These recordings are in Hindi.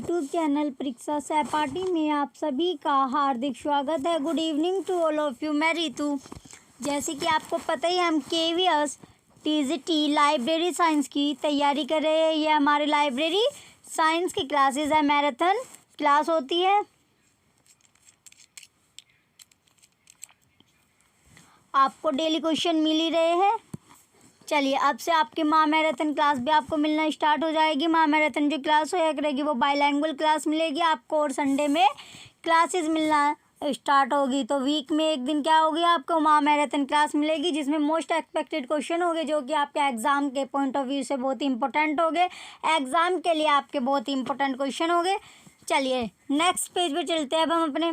यूट्यूब चैनल परीक्षा सहपाठी में आप सभी का हार्दिक स्वागत है। Good evening to all of you. मैं रितु। जैसे कि आपको पता ही हम KVS TGT लाइब्रेरी साइंस की तैयारी कर रहे हैं। ये हमारे लाइब्रेरी साइंस की क्लासेस है, मैराथन क्लास होती है। आपको डेली क्वेश्चन मिल ही रहे हैं। चलिए अब से आपकी महामैराथन क्लास भी आपको मिलना स्टार्ट हो जाएगी। महामैराथन जो क्लास होया करेगी वो बाइलैंग्वेज क्लास मिलेगी आपको, और संडे में क्लासेस मिलना स्टार्ट होगी। तो वीक में एक दिन क्या होगी, आपको महामैराथन क्लास मिलेगी जिसमें मोस्ट एक्सपेक्टेड क्वेश्चन होंगे जो कि आपके एग्जाम के पॉइंट ऑफ व्यू से बहुत ही इंपॉर्टेंट होंगे। एग्जाम के लिए आपके बहुत ही इंपॉर्टेंट क्वेश्चन होंगे। चलिए नेक्स्ट पेज पर चलते हैं। अब हम अपने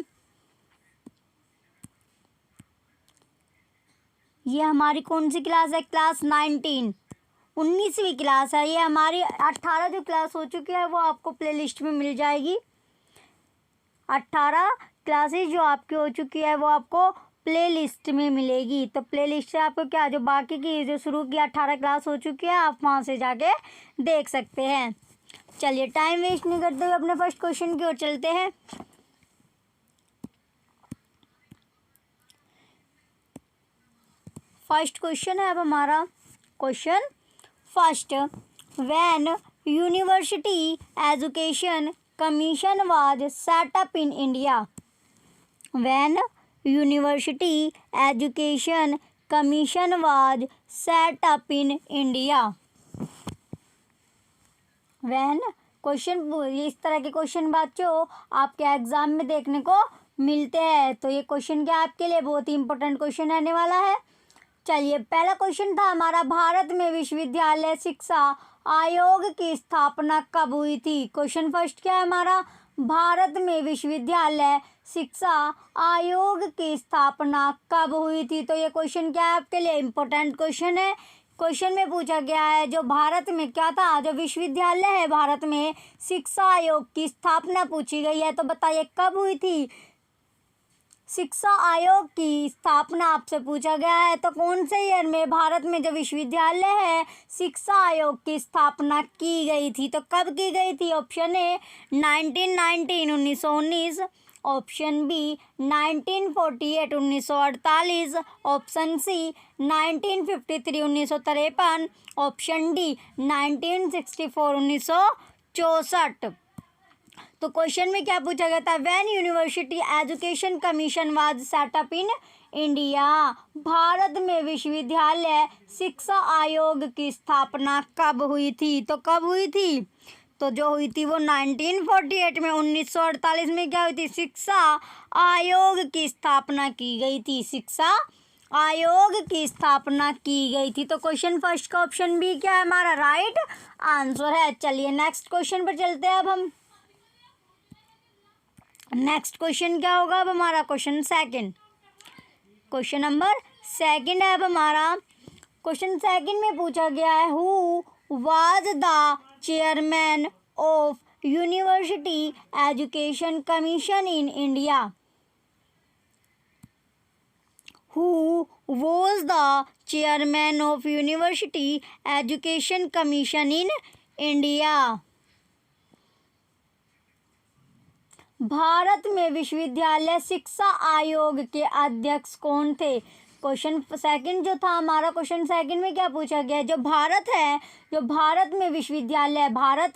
ये हमारी कौन सी क्लास है, क्लास 19वीं क्लास है। ये हमारी 18 जो क्लास हो चुकी है वो आपको प्लेलिस्ट में मिल जाएगी। 18 क्लासेस जो आपकी हो चुकी है वो आपको प्लेलिस्ट में मिलेगी। तो प्लेलिस्ट से आपको क्या, जो बाकी की जो शुरू की 18 क्लास हो चुकी है आप वहाँ से जाके देख सकते हैं। चलिए टाइम वेस्ट नहीं करते हुए अपने फर्स्ट क्वेश्चन की ओर चलते हैं। फर्स्ट क्वेश्चन है अब हमारा question first. When university education commission was set up in India. When university education commission was set up in India. When question, इस तरह के क्वेश्चन बच्चों आपके एग्जाम में देखने को मिलते हैं। तो ये क्वेश्चन क्या आपके लिए बहुत ही इंपॉर्टेंट क्वेश्चन रहने वाला है। चलिए पहला क्वेश्चन था हमारा, भारत में विश्वविद्यालय शिक्षा आयोग की स्थापना कब हुई थी। क्वेश्चन फर्स्ट क्या है हमारा, भारत में विश्वविद्यालय शिक्षा आयोग की स्थापना कब हुई थी। तो ये क्वेश्चन क्या है आपके लिए इंपॉर्टेंट क्वेश्चन है। क्वेश्चन में पूछा गया है जो भारत में क्या था, जो विश्वविद्यालय है भारत में शिक्षा आयोग की स्थापना पूछी गई है। तो बताइए कब हुई थी शिक्षा आयोग की स्थापना, आपसे पूछा गया है। तो कौन से ईयर में भारत में जो विश्वविद्यालय है शिक्षा आयोग की स्थापना की गई थी। तो कब की गई थी। Option A 1919 1919, option B 1948 1948, option C 1953 1953, option D 1964 1964। तो क्वेश्चन में क्या पूछा गया था, when university education commission was set up in India. Bharat में विश्वविद्यालय शिक्षा आयोग की स्थापना कब हुई थी। तो कब हुई थी, तो जो हुई थी वो 1948 में। 1948 में क्या हुई थी, शिक्षा आयोग की स्थापना की गई थी। शिक्षा आयोग की स्थापना की गई थी। तो क्वेश्चन फर्स्ट का ऑप्शन बी क्या है हमारा राइट आंसर है। चलिए नेक्स्ट क्वेश्चन पर चलते हैं। अब हम नेक्स्ट क्वेश्चन क्या होगा अब हमारा, question second. Question number second है अब हमारा। क्वेश्चन सेकंड में पूछा गया है, who was the chairman of university education commission in India. Who was the chairman of university education commission in India. Bharat में विश्वविद्यालय शिक्षा आयोग के अध्यक्ष कौन थे। क्वेश्चन सेकंड जो था हमारा, क्वेश्चन सेकंड में क्या पूछा गया है, जो भारत है, जो भारत में विश्वविद्यालय, भारत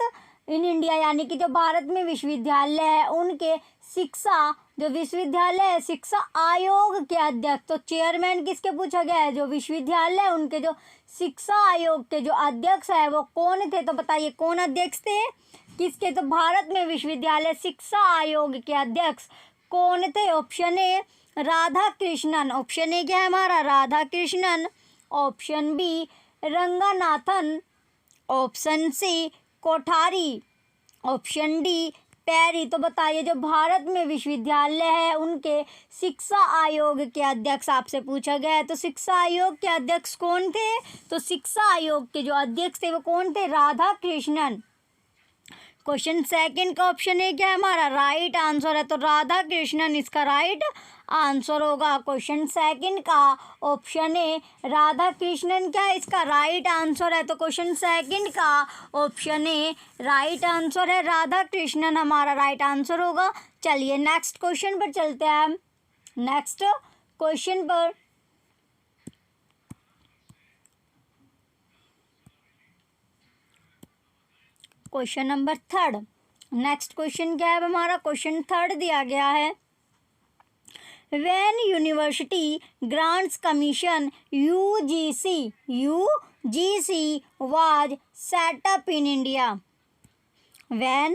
इन इंडिया यानी कि जो भारत में विश्वविद्यालय है उनके शिक्षा, जो विश्वविद्यालय है शिक्षा आयोग के अध्यक्ष। तो चेयरमैन किसके पूछा गया है, जो विश्वविद्यालय उनके जो शिक्षा आयोग के जो अध्यक्ष है वो कौन थे। तो बताइए कौन अध्यक्ष थे किसके, तो भारत में विश्वविद्यालय शिक्षा आयोग के अध्यक्ष कौन थे। Option A Radha Krishnan, option A क्या है हमारा Radha Krishnan, option B Ranganathan, option C Kothari, option D Parry. तो बताइए जो भारत में विश्वविद्यालय है उनके शिक्षा आयोग के अध्यक्ष आपसे पूछा गया है। तो शिक्षा आयोग के अध्यक्ष कौन थे, तो शिक्षा आयोग के जो अध्यक्ष थे वो कौन थे, राधा कृष्णन। क्वेश्चन सेकंड का ऑप्शन ए क्या है हमारा, राइट आंसर है, तो राधा कृष्णन इसका राइट आंसर होगा। क्वेश्चन सेकंड का ऑप्शन ए राधा कृष्णन क्या है, इसका राइट आंसर है, तो क्वेश्चन सेकंड का ऑप्शन ए राइट आंसर है, राधा कृष्णन हमारा राइट आंसर होगा। चलिए नेक्स्ट क्वेश्चन पर चलते हैं हम। नेक्स्ट क्वेश्चन पर question number third. Next question क्या है हमारा, क्वेश्चन थर्ड दिया गया है, When university grants commission UGC was set up in India. When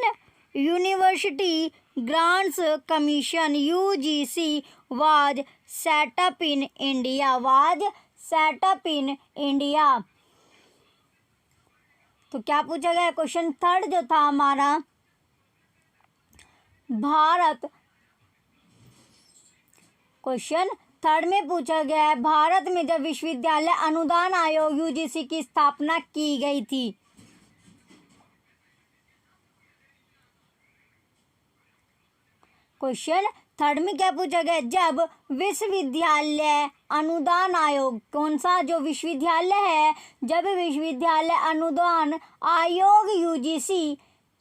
university grants commission UGC was set up in India. Was set up in India. तो क्या पूछा गया, क्वेश्चन थर्ड जो था हमारा, भारत, क्वेश्चन थर्ड में पूछा गया है, भारत में जब विश्वविद्यालय अनुदान आयोग यूजीसी की स्थापना की गई थी। क्वेश्चन थर्ड में क्या पूछा गया, जब विश्वविद्यालय अनुदान आयोग, कौन सा जो विश्वविद्यालय है, जब विश्वविद्यालय अनुदान आयोग यूजीसी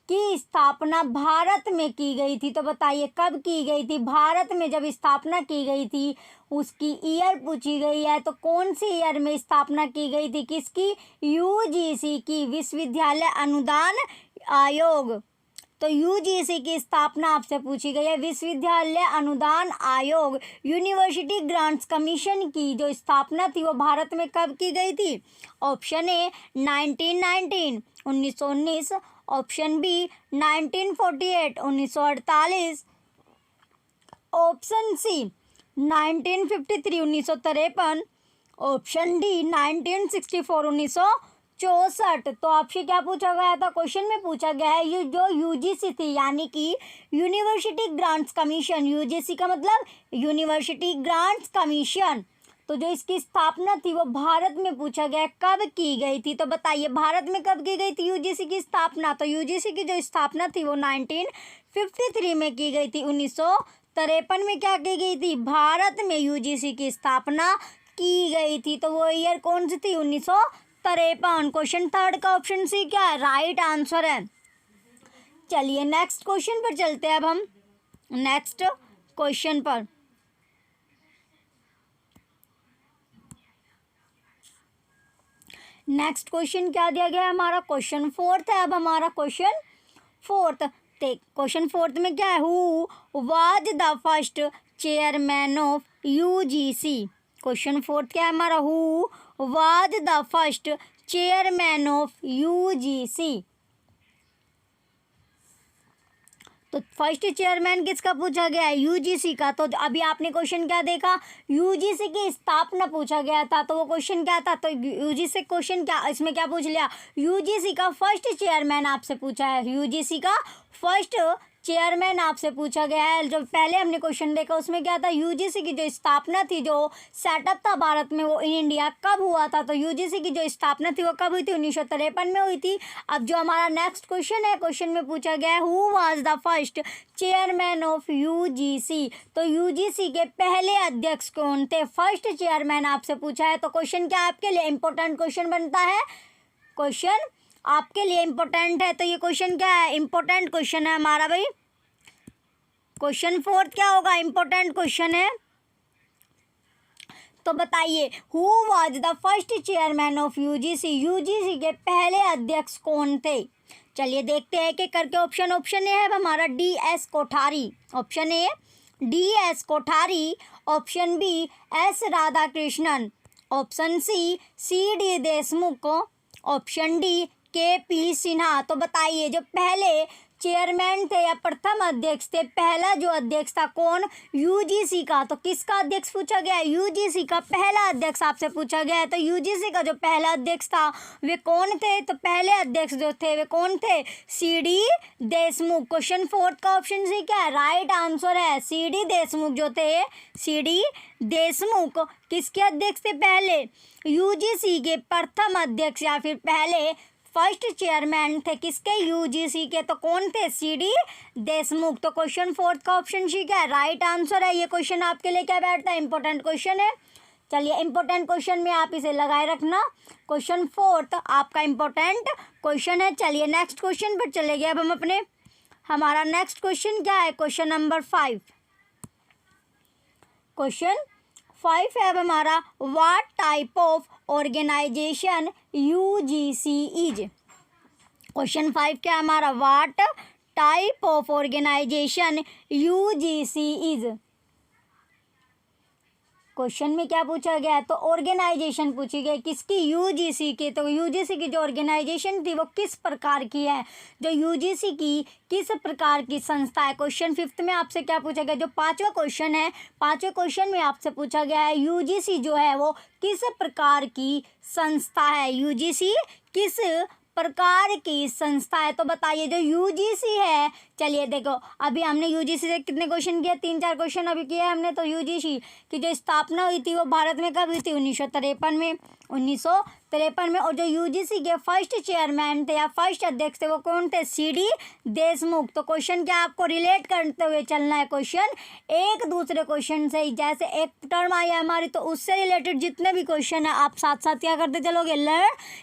की स्थापना भारत में की गई थी। तो बताइए कब की गई थी, भारत में जब स्थापना की गई थी उसकी ईयर पूछी गई है, तो कौन सी ईयर में स्थापना की गई थी, किसकी, यूजीसी की, विश्वविद्यालय अनुदान आयोग। तो यूजीसी की स्थापना आपसे पूछी गई है, विश्वविद्यालय अनुदान आयोग, यूनिवर्सिटी ग्रांट्स कमीशन की जो स्थापना थी वो भारत में कब की गई थी। Option A 1919 1919, option B 1948 1948, option C 1953 1953, option D 1964 1964। तो आपसे क्या पूछा गया था, क्वेश्चन में पूछा गया है ये जो यूजीसी थी यानी कि यूनिवर्सिटी ग्रांट्स कमीशन, यूजीसी का मतलब यूनिवर्सिटी ग्रांट्स कमीशन, तो जो इसकी स्थापना थी वो भारत में पूछा गया कब की गई थी। तो बताइए भारत में कब की गई थी यूजीसी की स्थापना, तो यूजीसी की जो स्थापना थी वो 1953 में की गई थी। 1953 में क्या की गई थी, भारत में यूजीसी की स्थापना की गई थी, तो वो ईयर कौन सी थी, 1953। क्वेश्चन थर्ड का ऑप्शन सी क्या है, राइट आंसर है। चलिए नेक्स्ट क्वेश्चन पर चलते हैं अब हम। नेक्स्ट क्वेश्चन पर नेक्स्ट क्वेश्चन क्या दिया गया है हमारा, क्वेश्चन फोर्थ है। अब हमारा क्वेश्चन फोर्थ, क्वेश्चन फोर्थ में क्या है, who was the first chairman of UGC. Question fourth क्या है हमारा, who was the first chairman of UGC. तो फर्स्ट चेयरमैन किसका पूछा गया है, यूजीसी का। तो अभी आपने क्वेश्चन क्या देखा, यूजीसी की स्थापना पूछा गया था, तो वो क्वेश्चन क्या था, तो यूजीसी क्वेश्चन क्या, इसमें क्या पूछ लिया, यूजीसी का फर्स्ट चेयरमैन आपसे पूछा है, यूजीसी का फर्स्ट चेयरमैन आपसे पूछा गया है। जो पहले हमने क्वेश्चन देखा उसमें क्या था, यूजीसी की जो स्थापना थी, जो सेटअप था भारत में वो इन इंडिया कब हुआ था। तो यूजीसी की जो स्थापना थी वो कब हुई थी, 1953 में हुई थी। अब जो हमारा नेक्स्ट क्वेश्चन है, क्वेश्चन में पूछा गया है who was the first chairman of UGC. तो यूजीसी के पहले अध्यक्ष कौन थे, फर्स्ट चेयरमैन आपसे पूछा है। तो क्वेश्चन क्या आपके लिए इंपॉर्टेंट क्वेश्चन बनता है, क्वेश्चन आपके लिए इंपॉर्टेंट है। तो ये क्वेश्चन क्या है, इंपॉर्टेंट क्वेश्चन है हमारा भाई। क्वेश्चन फोर्थ क्या होगा, इंपॉर्टेंट क्वेश्चन है। तो बताइए who was the first chairman of UGC, UGC के पहले अध्यक्ष कौन थे। चलिए देखते हैं कि करके। ऑप्शन ए है हमारा D S Kothari, option A D S Kothari, option B S Radhakrishnan, option C D Deshmukh, option D K P Sinha. तो बताइए जो पहले चेयरमैन थे या प्रथम अध्यक्ष थे, पहला जो अध्यक्ष था कौन, यूजीसी का। तो किसका अध्यक्ष पूछा गया है, यूजीसी का पहला अध्यक्ष आपसे पूछा गया है। तो यूजीसी का जो पहला अध्यक्ष था वे कौन थे, तो पहले अध्यक्ष जो थे वे कौन थे, C D Deshmukh. Question fourth का ऑप्शन सी क्या है, राइट आंसर है, सी डी देशमुख जो थे, सी डी देशमुख किसके अध्यक्ष थे, पहले यूजीसी के प्रथम अध्यक्ष या फिर पहले फर्स्ट चेयरमैन थे किसके, यूजीसी के, तो कौन थे, सीडी देशमुख। तो क्वेश्चन फोर्थ का ऑप्शन सी क्या है, राइट आंसर है। ये क्वेश्चन आपके लिए क्या बैठता है, इंपॉर्टेंट क्वेश्चन है। चलिए इंपॉर्टेंट क्वेश्चन में आप इसे लगाए रखना, क्वेश्चन फोर्थ आपका इंपॉर्टेंट क्वेश्चन है। चलिए नेक्स्ट क्वेश्चन पर चले गए अब हम अपने, हमारा नेक्स्ट क्वेश्चन क्या है, क्वेश्चन नंबर 5। क्वेश्चन 5 है अब हमारा, what type of organisation UGC is. Question 5 क्या है हमारा, what type of organisation UGC is. Question में क्या पूछा गया है, तो ऑर्गेनाइजेशन पूछी गई किसकी, यूजीसी की। तो यूजीसी की जो ऑर्गेनाइजेशन थी वो किस प्रकार की है, जो यूजीसी की किस प्रकार की संस्था है। क्वेश्चन 5 में आपसे क्या पूछा गया, जो 5वां क्वेश्चन है, 5वें क्वेश्चन में आपसे पूछा गया है यूजीसी जो है वो किस प्रकार की संस्था है, यूजीसी किस प्रकार की संस्था है। तो बताइए जो यूजीसी है, चलिए देखो अभी हमने यूजीसी से कितने क्वेश्चन किए, 3-4 क्वेश्चन अभी किए हमने। तो यूजीसी की जो स्थापना हुई थी वो भारत में कब हुई थी, 1953 में, 1953 में। और जो यूजीसी के फर्स्ट चेयरमैन थे या फर्स्ट अध्यक्ष थे वो कौन थे, सीडी देशमुख। तो क्वेश्चन क्या आपको रिलेट करते हुए चलना है, क्वेश्चन एक दूसरे क्वेश्चन से ही, जैसे एक टर्म आई है हमारी तो उससे रिलेटेड जितने भी क्वेश्चन है आप साथ साथ क्या करते चलोगे,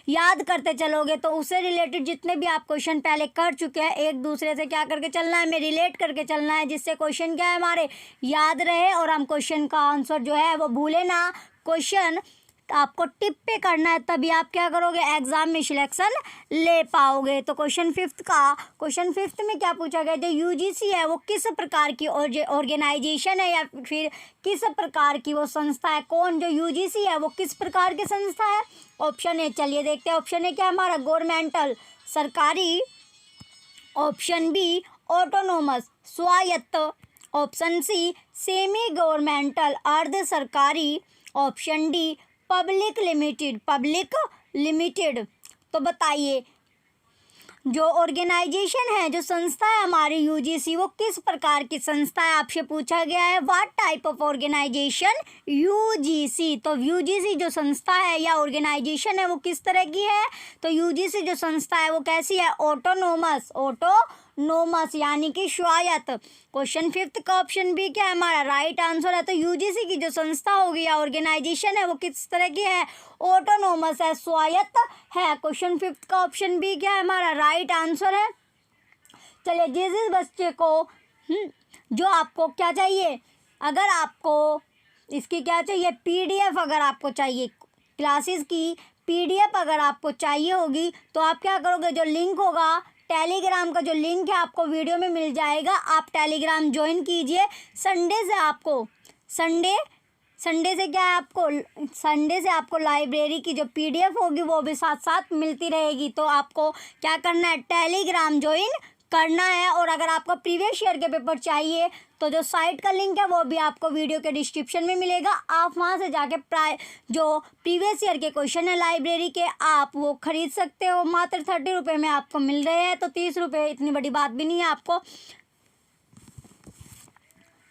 याद करते चलोगे। तो उससे रिलेटेड जितने भी आप क्वेश्चन पहले कर चुके हैं एक दूसरे से क्या करके चलना है, हमें रिलेट करके चलना है, जिससे क्वेश्चन क्या है हमारे याद रहे और हम क्वेश्चन का आंसर जो है वो भूले ना। क्वेश्चन आपको टिप पे करना है तभी आप क्या करोगे, एग्जाम में सिलेक्शन ले पाओगे। तो क्वेश्चन 5 में क्या पूछा गया, जो यूजीसी है वो किस प्रकार की ऑर्गेनाइजेशन है या फिर किस प्रकार की वो संस्था है, कौन जो यूजीसी है वो किस प्रकार की संस्था है। ऑप्शन ए, चलिए देखते हैं ऑप्शन ए क्या हमारा, गवर्नमेंटल सरकारी, ऑप्शन बी ऑटोनोमस स्वायत्त, ऑप्शन सी सेमी गवर्नमेंटल अर्ध सरकारी, ऑप्शन डी पब्लिक लिमिटेड। तो बताइए जो ऑर्गेनाइजेशन है, जो संस्था है हमारी यूजीसी वो किस प्रकार की संस्था है, आपसे पूछा गया है what type of organisation UGC. तो यूजीसी जो संस्था है या ऑर्गेनाइजेशन है वो किस तरह की है, तो यूजीसी जो संस्था है वो कैसी है, ऑटोनोमस यानी कि स्वायत्त। क्वेश्चन 5 का ऑप्शन बी क्या है हमारा, राइट आंसर है। तो यूजीसी की जो संस्था होगी या ऑर्गेनाइजेशन है वो किस तरह की है, ऑटोनोमस है, स्वायत्त है। क्वेश्चन 5 का ऑप्शन बी क्या है हमारा, राइट आंसर है। चलिए जिस बच्चे को जो आपको क्या चाहिए, अगर आपको इसकी क्या चाहिए, पीडीएफ अगर आपको चाहिए, क्लासेस की पीडीएफ अगर आपको चाहिए होगी तो आप क्या करोगे, जो लिंक होगा टेलीग्राम का, जो लिंक है आपको वीडियो में मिल जाएगा, आप टेलीग्राम ज्वाइन कीजिए। संडे से क्या है आपको, संडे से आपको लाइब्रेरी की जो पीडीएफ होगी वो भी साथ साथ मिलती रहेगी। तो आपको क्या करना है, टेलीग्राम ज्वाइन करना है। और अगर आपको प्रीवियस ईयर के पेपर चाहिए तो जो साइट का लिंक है वो भी आपको वीडियो के डिस्क्रिप्शन में मिलेगा, आप वहां से जाके जो प्रीवियस ईयर के क्वेश्चन है लाइब्रेरी के आप वो खरीद सकते हो। मात्र 30 रुपये में आपको मिल रहे हैं, तो 30 रुपये इतनी बड़ी बात भी नहीं है आपको।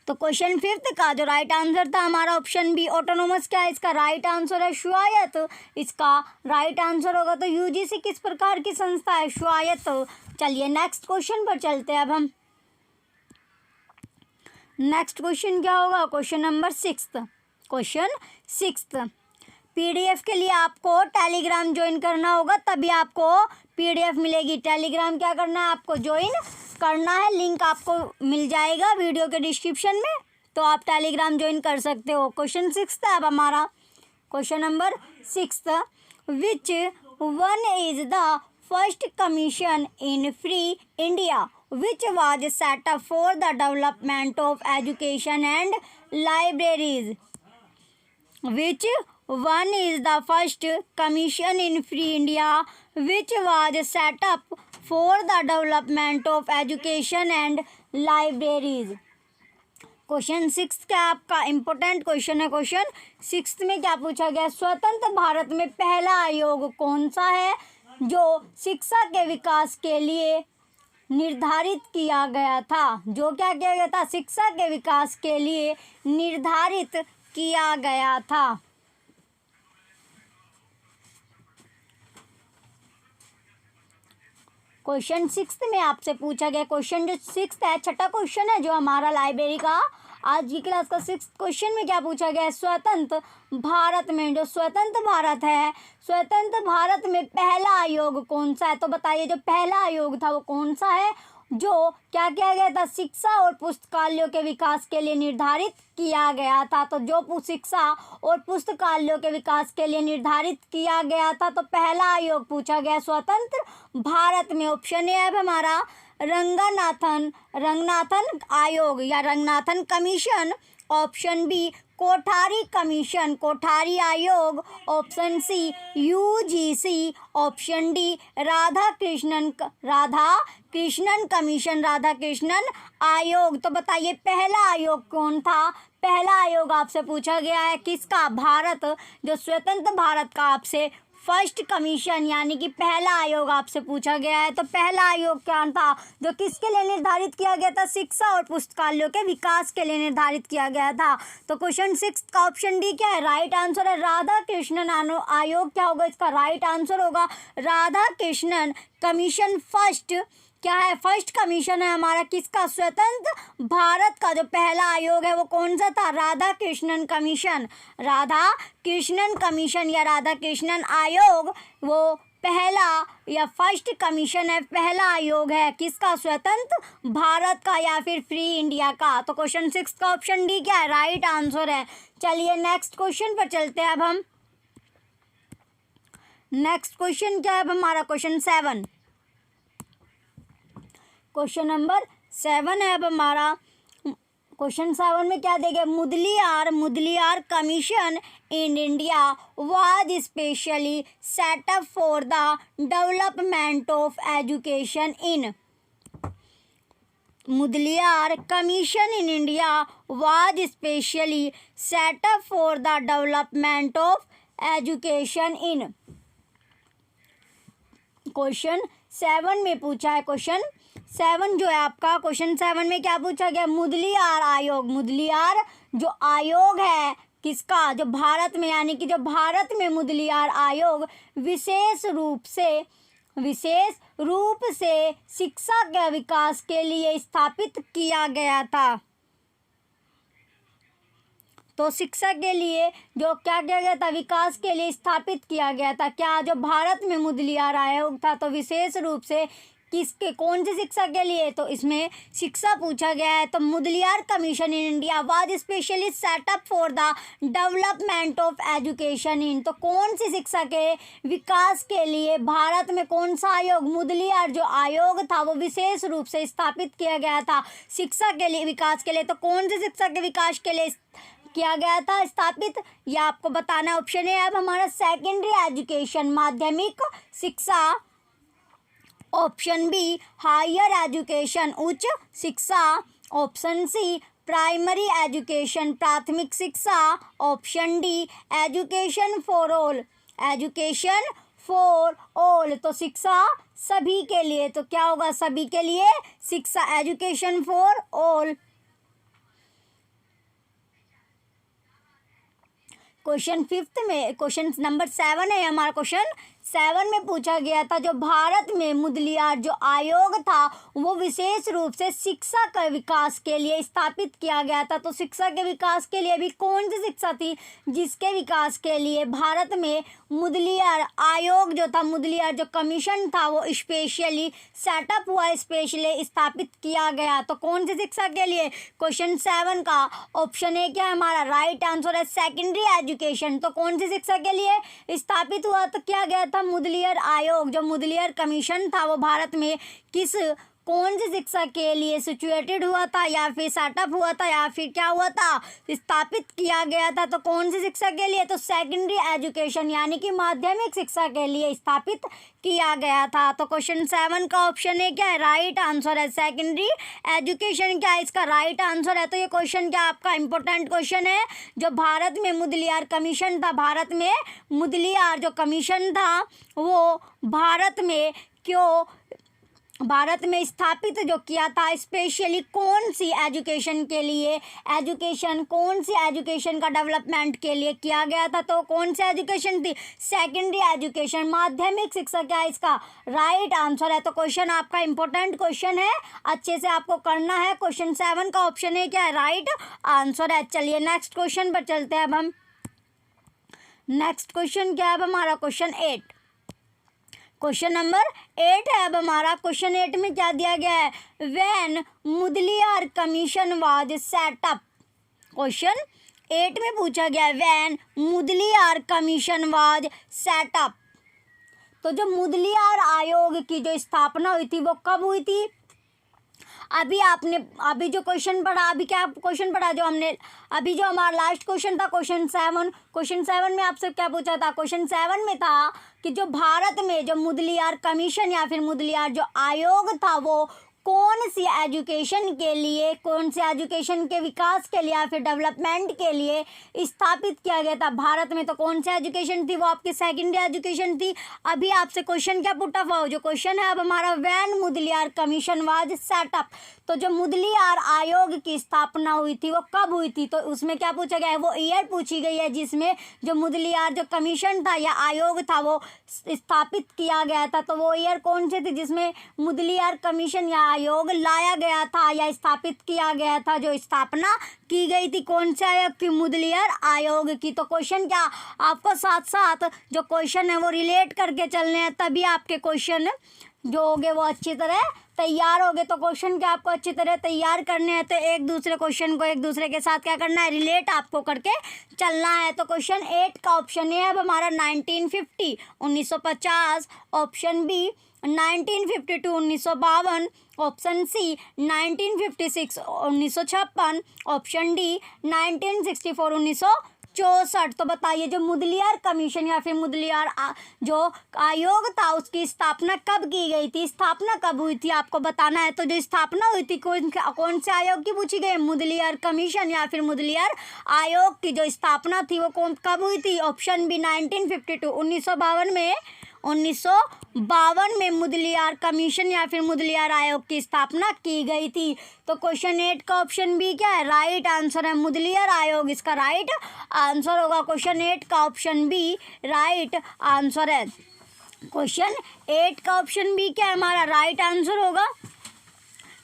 तो क्वेश्चन 5 का जो राइट आंसर था हमारा ऑप्शन बी ऑटोनोमस, क्या है इसका राइट आंसर है, स्वायत्त इसका राइट आंसर होगा। तो यूजीसी किस प्रकार की संस्था है, स्वायत्त। चलिए नेक्स्ट क्वेश्चन पर चलते हैं अब हम। नेक्स्ट क्वेश्चन क्या होगा, क्वेश्चन नंबर 6। क्वेश्चन 6 पीडीएफ के लिए आपको टेलीग्राम ज्वाइन करना होगा तभी आपको पीडीएफ मिलेगी। टेलीग्राम क्या करना है, आपको ज्वाइन करना है, लिंक आपको मिल जाएगा वीडियो के डिस्क्रिप्शन में, तो आप टेलीग्राम ज्वाइन कर सकते हो। क्वेश्चन 6 था अब हमारा, question number 6, which one is the first commission in free India which was set up for the development of education and libraries. Which one is the first commission in free India which was set up for the development of education and libraries. Question 6 का आपका इम्पोर्टेंट क्वेश्चन है। क्वेश्चन 6 में क्या पूछा गया, स्वतंत्र भारत में पहला आयोग कौन सा है जो शिक्षा के विकास के लिए निर्धारित किया गया था, जो क्या किया गया था, शिक्षा के विकास के लिए निर्धारित किया गया था। क्वेश्चन 6 में आपसे पूछा गया क्वेश्चन जो 6 है, छठा क्वेश्चन है जो हमारा लाइब्रेरी का आज की क्लास का 6 क्वेश्चन में क्या पूछा गया है, स्वतंत्र भारत में जो स्वतंत्र भारत है, स्वतंत्र भारत में पहला आयोग कौन सा है। तो बताइए जो पहला आयोग था वो कौन सा है, जो क्या किया गया था, शिक्षा और पुस्तकालयों के विकास के लिए निर्धारित किया गया था। तो जो शिक्षा और पुस्तकालयों के विकास के लिए निर्धारित किया गया था, तो पहला आयोग पूछा गया स्वतंत्र भारत में। ऑप्शन ए है हमारा रंगनाथन आयोग या Ranganathan commission. Option B Kothari commission, Kothari आयोग। Option C UGC. Option D Radha Krishnan commission, Radha Krishnan आयोग। तो बताइए पहला आयोग कौन था। पहला आयोग आपसे पूछा गया है किसका, भारत, जो स्वतंत्र भारत का आपसे फर्स्ट कमीशन यानी कि पहला आयोग आपसे पूछा गया है। तो पहला आयोग क्या था जो किसके लिए निर्धारित किया गया था, शिक्षा और पुस्तकालयों के विकास के लिए निर्धारित किया गया था। तो क्वेश्चन 6 का ऑप्शन डी क्या है, राइट आंसर है राधा कृष्णन आयोग। क्या होगा इसका राइट आंसर होगा राधा कृष्णन कमीशन। फर्स्ट क्या है, फर्स्ट कमीशन है हमारा किसका, स्वतंत्र भारत का जो पहला आयोग है वो कौन सा था, राधा कृष्णन कमीशन। राधा कृष्णन कमीशन या राधा कृष्णन आयोग वो पहला या फर्स्ट कमीशन है, पहला आयोग है किसका, स्वतंत्र भारत का या फिर फ्री इंडिया का। तो क्वेश्चन 6 का ऑप्शन डी क्या है, राइट आंसर है। चलिए नेक्स्ट क्वेश्चन पर चलते हैं। अब हम नेक्स्ट क्वेश्चन क्या है, अब हमारा क्वेश्चन 7, क्वेश्चन नंबर 7 है अब हमारा। क्वेश्चन 7 में क्या देंगे, Mudaliar commission in India was specially setup for the development of education in. Mudaliar commission in India was specially setup for the development of education in. Question 7 में पूछा है, क्वेश्चन 7 जो है आपका, क्वेश्चन 7 में क्या पूछा गया, मुदलियार आयोग, मुदलियार जो आयोग है किसका, जो भारत में यानी कि जो भारत में मुदलियार आयोग विशेष रूप से शिक्षा के विकास के लिए स्थापित किया गया था। तो शिक्षा के लिए जो क्या किया गया था, विकास के लिए स्थापित किया गया था। क्या जो भारत में मुदलियार आयोग था तो विशेष रूप से किसके, कौन सी शिक्षा के लिए, तो इसमें शिक्षा पूछा गया है। तो Mudaliar commission in India was specially setup for the development of education in. तो कौन सी शिक्षा के विकास के लिए भारत में कौन सा आयोग, मुदलियार जो आयोग था वो विशेष रूप से स्थापित किया गया था शिक्षा के लिए, विकास के लिए। तो कौन सी शिक्षा के विकास के लिए किया गया था स्थापित, यह आपको बताना। ऑप्शन है अब हमारा सेकेंडरी एजुकेशन, माध्यमिक शिक्षा। ऑप्शन बी हायर एजुकेशन, उच्च शिक्षा। ऑप्शन सी प्राइमरी एजुकेशन, प्राथमिक शिक्षा। Option D education for all, education for all, तो शिक्षा सभी के लिए। तो क्या होगा, सभी के लिए शिक्षा, एजुकेशन फॉर ऑल। क्वेश्चन 5 में, क्वेश्चन नंबर 7 है हमारा। क्वेश्चन 7 में पूछा गया था जो भारत में मुदलियार जो आयोग था वो विशेष रूप से शिक्षा के विकास के लिए स्थापित किया गया था। तो शिक्षा के विकास के लिए भी कौन सी शिक्षा थी जिसके विकास के लिए भारत में मुदलियार आयोग जो था, मुदलियार जो कमीशन था वो स्पेशली सेटअप हुआ, स्पेशली स्थापित किया गया। तो कौन सी शिक्षा के लिए, क्वेश्चन 7 का ऑप्शन ए क्या हमारा राइट आंसर है सेकेंडरी एजुकेशन। तो कौन सी शिक्षा के लिए स्थापित हुआ, तो क्या गया था, मुदलियार आयोग जो मुदलियार कमीशन था वो भारत में कौन सी शिक्षा के लिए सिचुएटेड हुआ था या फिर सेटअप हुआ था या फिर क्या हुआ था, स्थापित किया गया था। तो कौन सी शिक्षा के लिए, तो सेकेंडरी एजुकेशन यानी कि माध्यमिक शिक्षा के लिए स्थापित किया गया था। तो क्वेश्चन 7 का ऑप्शन है क्या है, राइट आंसर है सेकेंडरी एजुकेशन। क्या है इसका राइट आंसर है। तो ये क्वेश्चन क्या आपका इंपॉर्टेंट क्वेश्चन है। जो भारत में मुदलियार कमीशन था, भारत में मुदलियार जो कमीशन था वो भारत में क्यों भारत में स्थापित जो किया था स्पेशली कौन सी एजुकेशन के लिए, एजुकेशन कौन सी एजुकेशन का डेवलपमेंट के लिए किया गया था, तो कौन सी एजुकेशन थी, सेकेंडरी एजुकेशन, माध्यमिक शिक्षा क्या है इसका राइट आंसर है। तो क्वेश्चन आपका इंपॉर्टेंट क्वेश्चन है, अच्छे से आपको करना है। क्वेश्चन 7 का ऑप्शन है क्या है राइट आंसर है। चलिए नेक्स्ट क्वेश्चन पर चलते हैं अब हम। नेक्स्ट क्वेश्चन क्या है अब हमारा क्वेश्चन 8। क्वेश्चन नंबर 8 है अब हमारा। क्वेश्चन 8 में क्या दिया गया है, when Mudaliar commission was setup. Question 8 में पूछा गया है when Mudaliar commission was set up. तो जो मुदलियार आयोग की जो स्थापना हुई थी वो कब हुई थी। अभी जो क्वेश्चन पढ़ा, अभी क्या क्वेश्चन पढ़ा जो हमने अभी, जो हमारा लास्ट क्वेश्चन था क्वेश्चन 7। क्वेश्चन 7 में आपसे क्या पूछा था, क्वेश्चन 7 में था कि जो भारत में जो मुदलियार कमीशन या फिर मुदलियार जो आयोग था वो कौन सी एजुकेशन के लिए, कौन सी एजुकेशन के विकास के लिए या फिर डेवलपमेंट के लिए स्थापित किया गया था भारत में। तो कौन सी एजुकेशन थी वो आपकी सेकेंडरी एजुकेशन थी। अभी आपसे क्वेश्चन क्या पुट अप हुआ, जो क्वेश्चन है अब हमारा when Mudaliar commission was set up. तो जो मुदलियार आयोग की स्थापना हुई थी वो कब हुई थी, तो उसमें क्या पूछा गया है, वो ईयर पूछी गई है जिसमें जो मुदलियार जो कमीशन था या आयोग था वो स्थापित किया गया था। तो वो ईयर कौन से थे जिसमें मुदलियार कमीशन या आयोग लाया गया था या स्थापित किया गया था, जो स्थापना की गई थी कौन से आयोग की, मुदलियार आयोग की। तो क्वेश्चन क्या आपको साथ साथ जो क्वेश्चन है वो रिलेट करके चलने हैं, तभी आपके क्वेश्चन जो होंगे वो अच्छी तरह तैयार हो गए। तो क्वेश्चन क्या आपको अच्छी तरह तैयार करने हैं, तो एक दूसरे क्वेश्चन को एक दूसरे के साथ क्या करना है, रिलेट आपको करके चलना है। तो क्वेश्चन 8 का ऑप्शन है अब हमारा 1950 1950, option B 1952 1952, option C 1956 1956, option D 1964 1964। तो बताइए जो मुदलियार कमीशन या फिर मुदलियार जो आयोग था उसकी स्थापना कब की गई थी, स्थापना कब हुई थी आपको बताना है। तो जो स्थापना हुई थी कौन से आयोग की पूछी गई, मुदलियार कमीशन या फिर मुदलियार आयोग की जो स्थापना थी वो कब हुई थी। ऑप्शन बी 1952 1952 में, 1952 में मुदलियार कमीशन या फिर मुदलियार आयोग की स्थापना की गई थी। तो क्वेश्चन 8 का ऑप्शन बी क्या है, राइट आंसर है, मुदलियार आयोग इसका राइट आंसर होगा। क्वेश्चन 8 का ऑप्शन बी राइट आंसर है। क्वेश्चन 8 का ऑप्शन बी क्या है हमारा राइट आंसर होगा।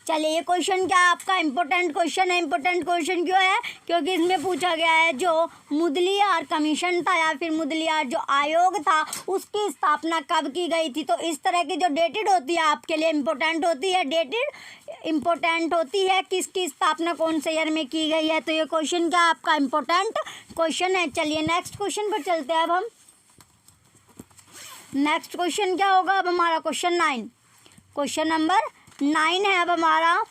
चलिए ये क्वेश्चन क्या आपका इंपॉर्टेंट क्वेश्चन है। इंपॉर्टेंट क्वेश्चन क्यों है, क्योंकि इसमें पूछा गया है जो मुदलियार कमीशन था या फिर मुदलियार जो आयोग था उसकी स्थापना कब की गई थी। तो इस तरह की जो डेटेड होती है आपके लिए इंपॉर्टेंट होती है, डेटेड इंपॉर्टेंट होती है किसकी स्थापना कौन से ईयर में की गई है। तो ये क्वेश्चन क्या आपका इंपॉर्टेंट क्वेश्चन है। चलिए नेक्स्ट क्वेश्चन पर चलते हैं अब हम। नेक्स्ट क्वेश्चन क्या होगा अब हमारा क्वेश्चन 9। क्वेश्चन नंबर 9 है अब हमारा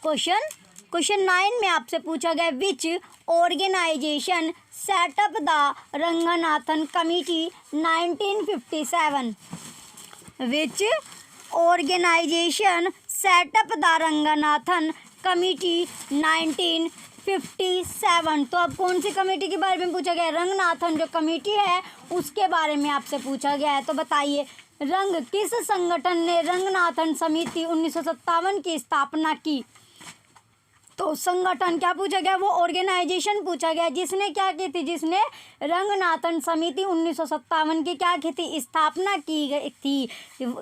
क्वेश्चन 9 में आपसे पूछा गया which organisation set up the Ranganathan committee 1957। Which organisation set up the Ranganathan committee 1957। तो अब कौन सी कमेटी के बारे में पूछा गया है, रंगनाथन जो कमेटी है उसके बारे में आपसे पूछा गया है। तो बताइए किस संगठन ने रंगनाथन समिति 1957 की स्थापना की। तो संगठन क्या पूछा गया, वो ऑर्गेनाइजेशन पूछा गया जिसने क्या की थी, जिसने रंगनाथन समिति 1957 की क्या की थी, स्थापना की गई थी,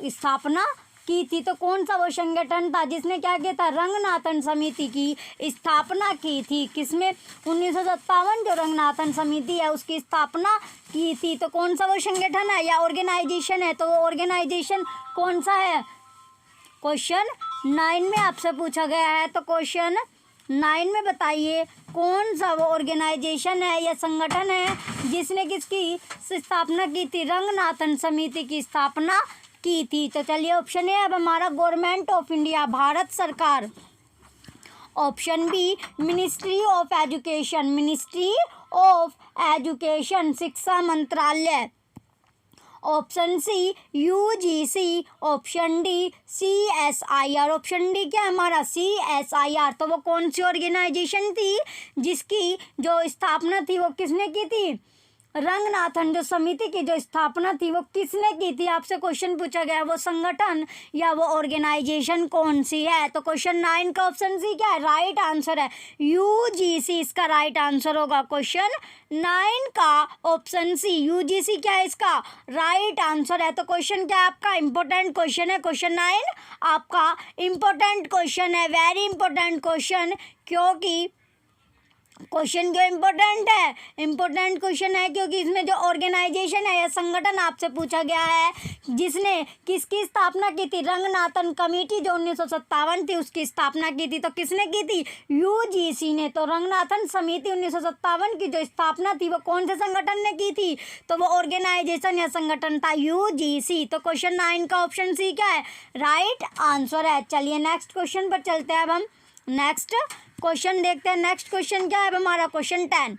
स्थापना की थी। तो कौन सा वो संगठन था जिसने क्या किया था, रंगनाथन समिति की स्थापना की थी। किसमें, 1957 जो रंगनाथन समिति है उसकी स्थापना की थी। तो कौन सा वो संगठन है या ऑर्गेनाइजेशन है, तो वो ऑर्गेनाइजेशन कौन सा है, क्वेश्चन 9 में आपसे पूछा गया है। तो क्वेश्चन 9 में बताइए कौन सा वो ऑर्गेनाइजेशन है या संगठन है जिसने किसकी स्थापना की थी, रंगनाथन समिति की स्थापना की थी। तो चलिए ऑप्शन है अब हमारा गवर्नमेंट ऑफ इंडिया, भारत सरकार। Option B ministry of education, ministry of education शिक्षा मंत्रालय। Option C UGC, option D CSIR. Option D क्या हमारा, सीएसआईआर। तो वो कौन सी ऑर्गेनाइजेशन थी जिसकी जो स्थापना थी वो किसने की थी, रंगनाथन जो समिति की जो स्थापना थी वो किसने की थी, आपसे क्वेश्चन पूछा गया। वो संगठन या वो ऑर्गेनाइजेशन कौन सी है। तो क्वेश्चन 9 का ऑप्शन सी क्या है, राइट आंसर है यूजीसी, इसका राइट आंसर होगा क्वेश्चन 9 का ऑप्शन सी, यूजीसी क्या है इसका राइट आंसर है। तो क्वेश्चन क्या आपका इंपॉर्टेंट क्वेश्चन है, क्वेश्चन 9 आपका इंपॉर्टेंट क्वेश्चन है, वेरी इंपॉर्टेंट क्वेश्चन। क्योंकि क्वेश्चन क्यों इम्पोर्टेंट है, इम्पोर्टेंट क्वेश्चन है क्योंकि इसमें जो ऑर्गेनाइजेशन है या संगठन आपसे पूछा गया है जिसने किसकी स्थापना की थी, रंगनाथन कमेटी जो 1957 थी उसकी स्थापना की थी। तो किसने की थी, यूजीसी ने। तो रंगनाथन समिति 1957 की जो स्थापना थी वो कौन से संगठन ने की थी, तो वो ऑर्गेनाइजेशन या संगठन था यूजीसी। तो क्वेश्चन 9 का ऑप्शन सी क्या है, राइट आंसर है। चलिए नेक्स्ट क्वेश्चन पर चलते हैं। अब हम नेक्स्ट क्वेश्चन देखते हैं। नेक्स्ट क्वेश्चन क्या है हमारा, क्वेश्चन 10,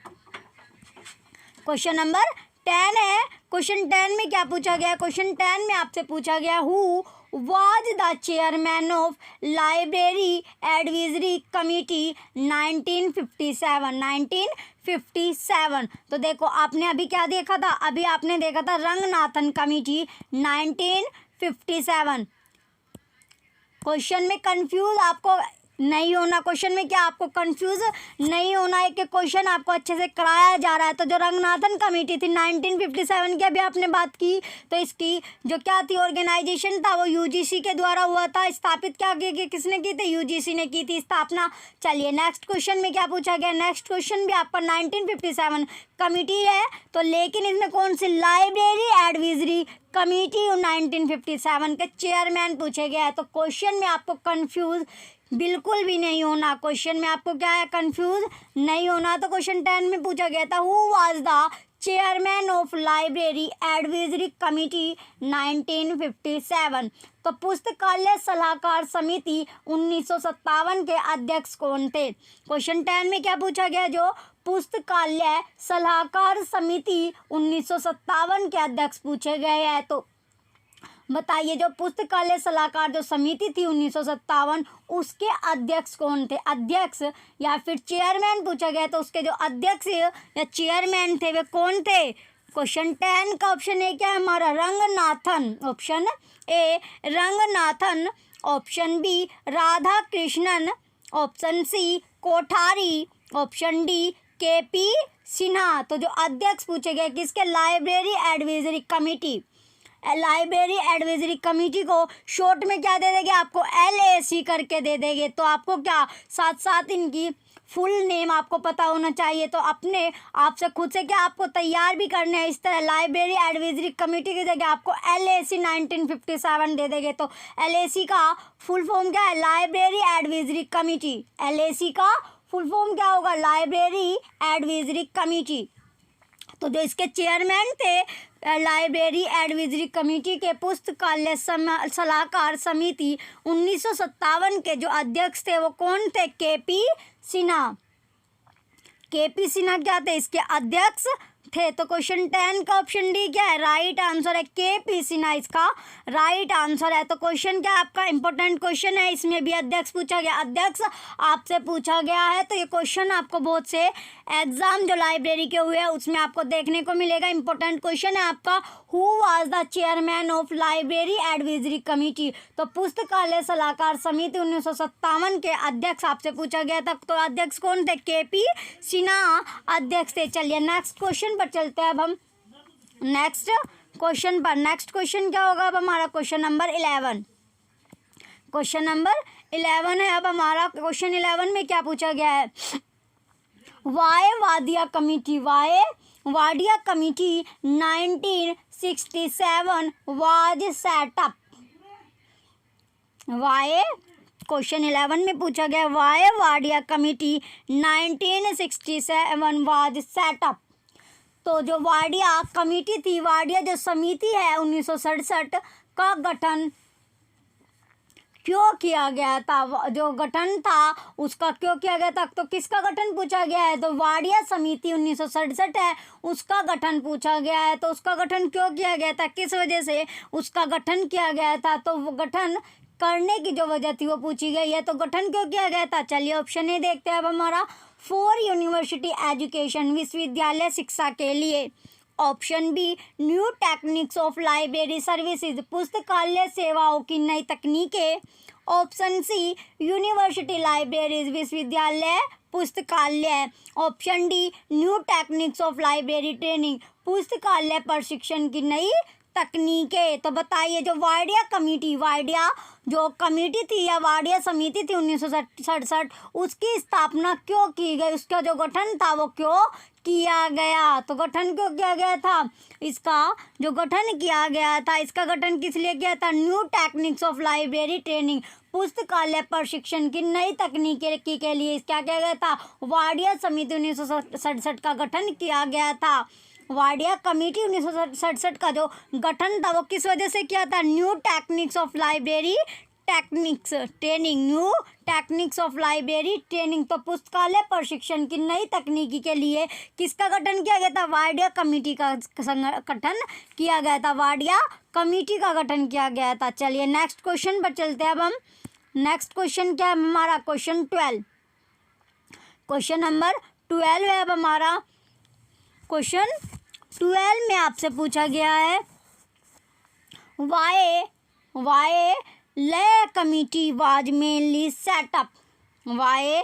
क्वेश्चन नंबर 10 है। क्वेश्चन 10 में क्या पूछा गया, क्वेश्चन 10 में आपसे पूछा गया who was the chairman of library advisory committee 1957। तो देखो आपने अभी क्या देखा था, अभी आपने देखा था रंगनाथन कमेटी 1957। क्वेश्चन में कंफ्यूज आपको नहीं होना, क्वेश्चन में क्या आपको कंफ्यूज नहीं होना है कि क्वेश्चन आपको अच्छे से कराया जा रहा है। तो जो रंगनाथन कमेटी थी 1957 की अभी आपने बात की, तो इसकी जो क्या थी ऑर्गेनाइजेशन था वो यूजीसी के द्वारा हुआ था। स्थापित क्या किसने की थी, यूजीसी ने की थी स्थापना। चलिए नेक्स्ट क्वेश्चन में क्या पूछा गया, नेक्स्ट क्वेश्चन भी आपका 1957 कमेटी है, तो लेकिन इसमें कौन सी लाइब्रेरी एडवाइजरी कमेटी 1957 के चेयरमैन पूछे गया है। तो क्वेश्चन में आपको कंफ्यूज बिल्कुल भी नहीं होना, क्वेश्चन में आपको क्या है कंफ्यूज नहीं होना। तो क्वेश्चन 10 में पूछा गया था who was the chairman of library advisory committee 1957। तो पुस्तकालय सलाहकार समिति 1957 के अध्यक्ष कौन थे। क्वेश्चन 10 में क्या पूछा गया, जो पुस्तकालय सलाहकार समिति 1957 के अध्यक्ष पूछे गए हैं। तो बताइए जो पुस्तकालय सलाहकार जो समिति थी 1957 उसके अध्यक्ष कौन थे, अध्यक्ष या फिर चेयरमैन पूछा गया। तो उसके जो अध्यक्ष या चेयरमैन थे वे कौन थे। क्वेश्चन 10 का ऑप्शन ए क्या है हमारा, Ranganathan, option A Ranganathan, option B Radha Krishnan, option C Kothari, option D KP Sinha. तो जो अध्यक्ष पूछे गए किसके, library advisory committee, library advisory committee को शॉर्ट में क्या दे देंगे आपको, LAC करके दे देंगे। तो आपको क्या साथ साथ इनकी फुल नेम आपको पता होना चाहिए। तो अपने आपसे खुद से क्या आपको तैयार भी करने हैं इस तरह, लाइब्रेरी एडवाइजरी कमेटी की जगह आपको LAC 1957 दे देंगे। तो LAC का फुल फॉर्म क्या है, लाइब्रेरी एडवाइजरी कमेटी। LAC का फुल फॉर्म क्या होगा, लाइब्रेरी एडवाइजरी कमेटी। तो जो इसके चेयरमैन थे लाइब्रेरी एडवाइजरी कमेटी के पुस्तकालय सलाहकार समिति 1957 के जो अध्यक्ष थे वो कौन थे, KP सिन्हा। KP सिन्हा क्या थे, इसके अध्यक्ष थे। तो क्वेश्चन 10 का ऑप्शन डी क्या है, राइट आंसर है KP सिन्हा, इसका राइट आंसर है। तो क्वेश्चन क्या आपका इंपॉर्टेंट क्वेश्चन है, इसमें भी अध्यक्ष पूछा गया, अध्यक्ष आपसे पूछा गया है। तो ये क्वेश्चन आपको बहुत से एग्जाम जो लाइब्रेरी के हुए हैं उसमें आपको देखने को मिलेगा। इंपॉर्टेंट क्वेश्चन है आपका, who was the chairman of library advisory committee. तो पुस्तकालय सलाहकार समिति 1957 के अध्यक्ष आपसे पूछा गया था। तो अध्यक्ष कौन थे, KP सिन्हा अध्यक्ष थे। चलिए नेक्स्ट क्वेश्चन पर चलते हैं। अब हम नेक्स्ट क्वेश्चन पर, नेक्स्ट क्वेश्चन क्या होगा अब हमारा, क्वेश्चन नंबर 11, क्वेश्चन नंबर 11 है। अब हमारा क्वेश्चन 11 में क्या पूछा गया है, why Wadia committee, why Wadia committee 1967 was set up. Why question 11 में पूछा गया why Wadia committee 1967 was set up. तो जो वाडिया कमेटी थी, वाडिया जो समिति है 1967 का गठन क्यों किया गया था, जो गठन था उसका क्यों किया गया था। तो किसका गठन पूछा गया है, तो वाडिया समिति 1967 है उसका गठन पूछा गया है। तो उसका गठन क्यों किया गया था, किस वजह से उसका गठन किया गया था। तो वो गठन करने की जो वजह थी वो पूछी गई है। तो गठन क्यों किया गया था, चलिए ऑप्शन ए देखते हैं अब हमारा, फॉर यूनिवर्सिटी एजुकेशन, विश्वविद्यालय शिक्षा के लिए, option B new techniques of library services, पुस्तकालय सेवाओं की नई तकनीकें। ऑप्शन सी यूनिवर्सिटी लाइब्रेरीज, विश्वविद्यालय पुस्तकालय। Option D new techniques of library training, पुस्तकालय प्रशिक्षण की नई तकनीकें। तो बताइए जो वाडिया कमेटी, वाडिया जो कमेटी थी या वाडिया समिति थी 1967, उसकी स्थापना क्यों की गई, उसका जो गठन था वो क्यों किया गया। तो गठन क्यों किया गया था, इसका जो गठन किया गया था, इसका गठन किस लिए किया था, new techniques of library training, पुस्तकालय प्रशिक्षण की नई तकनीकी के लिए क्या किया गया था, वाडिया समिति 1967 का गठन किया गया था। वाडिया कमेटी 1967 का जो गठन था वो किस वजह से किया था, new techniques of library techniques training, new techniques of library training. तो पुस्तकालय प्रशिक्षण की नई तकनीकी के लिए किसका गठन किया गया था, वाडिया कमेटी का गठन किया गया था, वाडिया कमेटी का गठन किया गया था। चलिए नेक्स्ट क्वेश्चन पर चलते हैं। अब हम नेक्स्ट क्वेश्चन क्या है हमारा, क्वेश्चन 12, क्वेश्चन नंबर 12 है अब हमारा। क्वेश्चन 12 में आपसे पूछा गया है वाई लय committee was mainly set up, why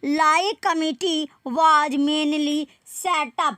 लाई कमिटी वाज मेनली सेटअप।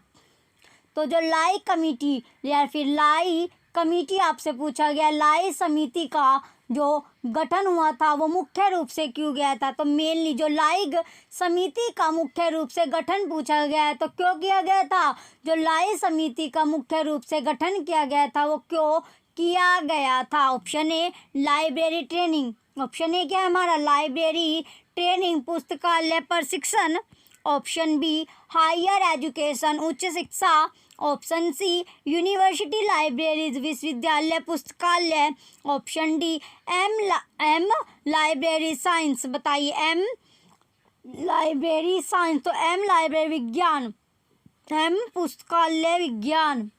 तो जो लाई कमिटी या फिर लाई कमिटी आपसे पूछा गया, लाई समिति का जो गठन हुआ था वो मुख्य रूप से क्यों गया था, तो मेनली जो लाई समिति का मुख्य रूप से गठन पूछा गया है तो क्यों किया गया था, जो लाई समिति का मुख्य रूप से गठन किया गया था वो क्यों किया गया था। Option A library training, option A क्या है हमारा, लाइब्रेरी ट्रेनिंग पुस्तकालय प्रशिक्षण। ऑप्शन बी हायर एजुकेशन उच्च शिक्षा। ऑप्शन सी यूनिवर्सिटी लाइब्रेरीज विश्वविद्यालय पुस्तकालय। Option D M library science. बताइए एम लाइब्रेरी साइंस, तो एम लाइब्रेरी विज्ञान, एम पुस्तकालय विज्ञान।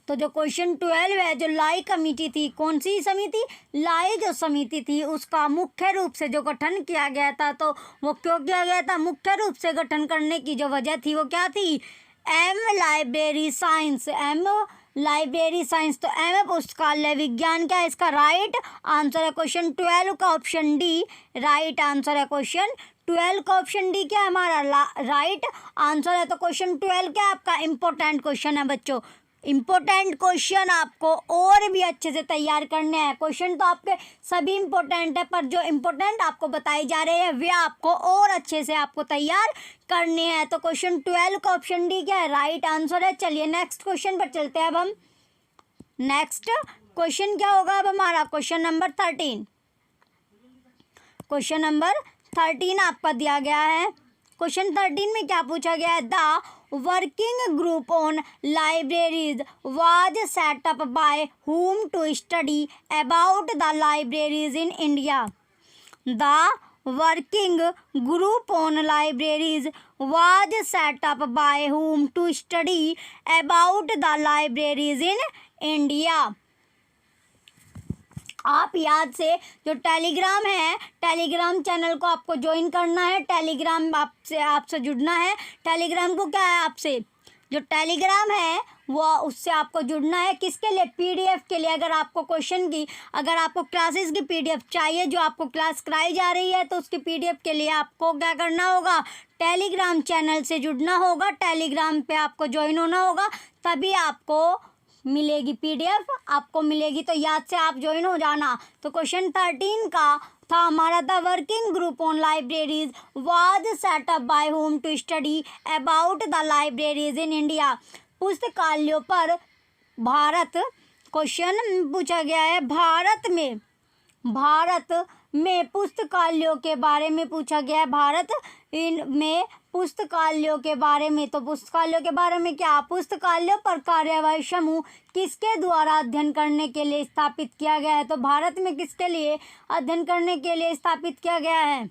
तो जो क्वेश्चन 12 है, जो लाई कमेटी थी, कौन सी समिति, लाई जो समिति थी उसका मुख्य रूप से जो गठन किया गया था तो वो क्यों किया गया था, मुख्य रूप से गठन करने की जो वजह थी वो क्या थी, M library science, M library science. तो एम पुस्तकालय विज्ञान क्या है इसका राइट आंसर है क्वेश्चन 12 का, ऑप्शन डी राइट आंसर है क्वेश्चन 12 का, ऑप्शन डी क्या है हमारा राइट आंसर है। तो क्वेश्चन 12 क्या आपका इंपॉर्टेंट क्वेश्चन है बच्चों, इम्पोर्टेंट क्वेश्चन आपको और भी अच्छे से तैयार करने हैं। क्वेश्चन तो आपके सभी इम्पोर्टेंट है पर जो इम्पोर्टेंट आपको बताई जा रहे हैं वे आपको और अच्छे से आपको तैयार करने हैं। तो क्वेश्चन 12 का ऑप्शन डी क्या है राइट आंसर है। चलिए नेक्स्ट क्वेश्चन पर चलते हैं। अब हम नेक्स्ट क्वेश्चन क्या होगा अब हमारा, क्वेश्चन नंबर 13, क्वेश्चन नंबर 13 आपका दिया गया है। क्वेश्चन 13 में क्या पूछा गया है, the working group on libraries was set up bye whom to study about the libraries in India. The working group on libraries was set up by whom to study about the libraries in India. आप याद से जो टेलीग्राम है, टेलीग्राम चैनल को आपको ज्वाइन करना है, टेलीग्राम आपसे जुड़ना है। टेलीग्राम को क्या है, आपसे जो टेलीग्राम है वो उससे आपको जुड़ना है। किसके लिए, पीडीएफ के लिए। अगर आपको क्वेश्चन की, अगर आपको क्लासेस की पीडीएफ चाहिए जो आपको क्लास कराई जा रही है तो उसकी पीडीएफ के लिए आपको क्या करना होगा, टेलीग्राम चैनल से जुड़ना होगा, टेलीग्राम पे आपको ज्वाइन होना होगा, तभी आपको मिलेगी पीडीएफ, आपको मिलेगी। तो याद से आप ज्वाइन हो जाना। तो क्वेश्चन 13 का था हमारा, the working group on libraries was set up by home to study about the libraries in India. पुस्तकालयों पर भारत, क्वेश्चन पूछा गया है भारत में पुस्तकालयों के बारे में पूछा गया है, भारत में पुस्तकालयों के बारे में। तो पुस्तकालयों के बारे में क्या, पुस्तकालयों पर कार्यवाही समूह किसके द्वारा अध्ययन करने के लिए स्थापित किया गया है। तो भारत में किसके लिए अध्ययन करने के लिए स्थापित किया गया है।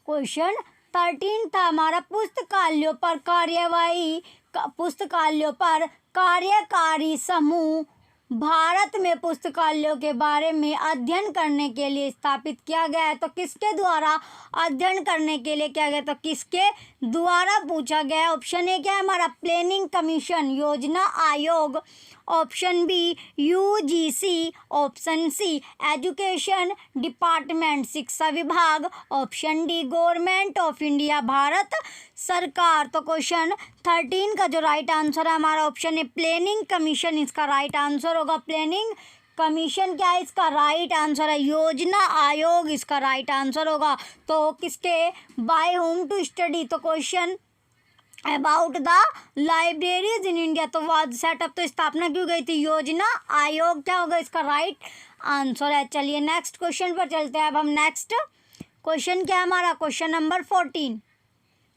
क्वेश्चन 13 था हमारा, पुस्तकालयों पर कार्यवाही, पुस्तकालयों पर कार्यकारी समूह भारत में पुस्तकालयों के बारे में अध्ययन करने के लिए स्थापित किया गया है। तो किसके द्वारा अध्ययन करने के लिए किया गया, तो किसके द्वारा पूछा गया है। ऑप्शन ए क्या है हमारा, प्लानिंग कमीशन, योजना आयोग। Option B UGC. Option C education department, शिक्षा विभाग। Option D government of India, Bharat सरकार। तो क्वेश्चन 13 का जो राइट आंसर है हमारा ऑप्शन है प्लानिंग कमीशन, इसका राइट आंसर होगा। प्लानिंग कमीशन क्या है, इसका राइट आंसर है। योजना आयोग इसका राइट आंसर होगा। तो किसके, बाय होम टू स्टडी। तो question about the libraries in India, तो वाज सेटअप, तो स्थापना क्यों गई थी, योजना आयोग क्या होगा, इसका राइट आंसर है। चलिए नेक्स्ट क्वेश्चन पर चलते हैं। अब हम नेक्स्ट क्वेश्चन क्या है हमारा, क्वेश्चन नंबर 14।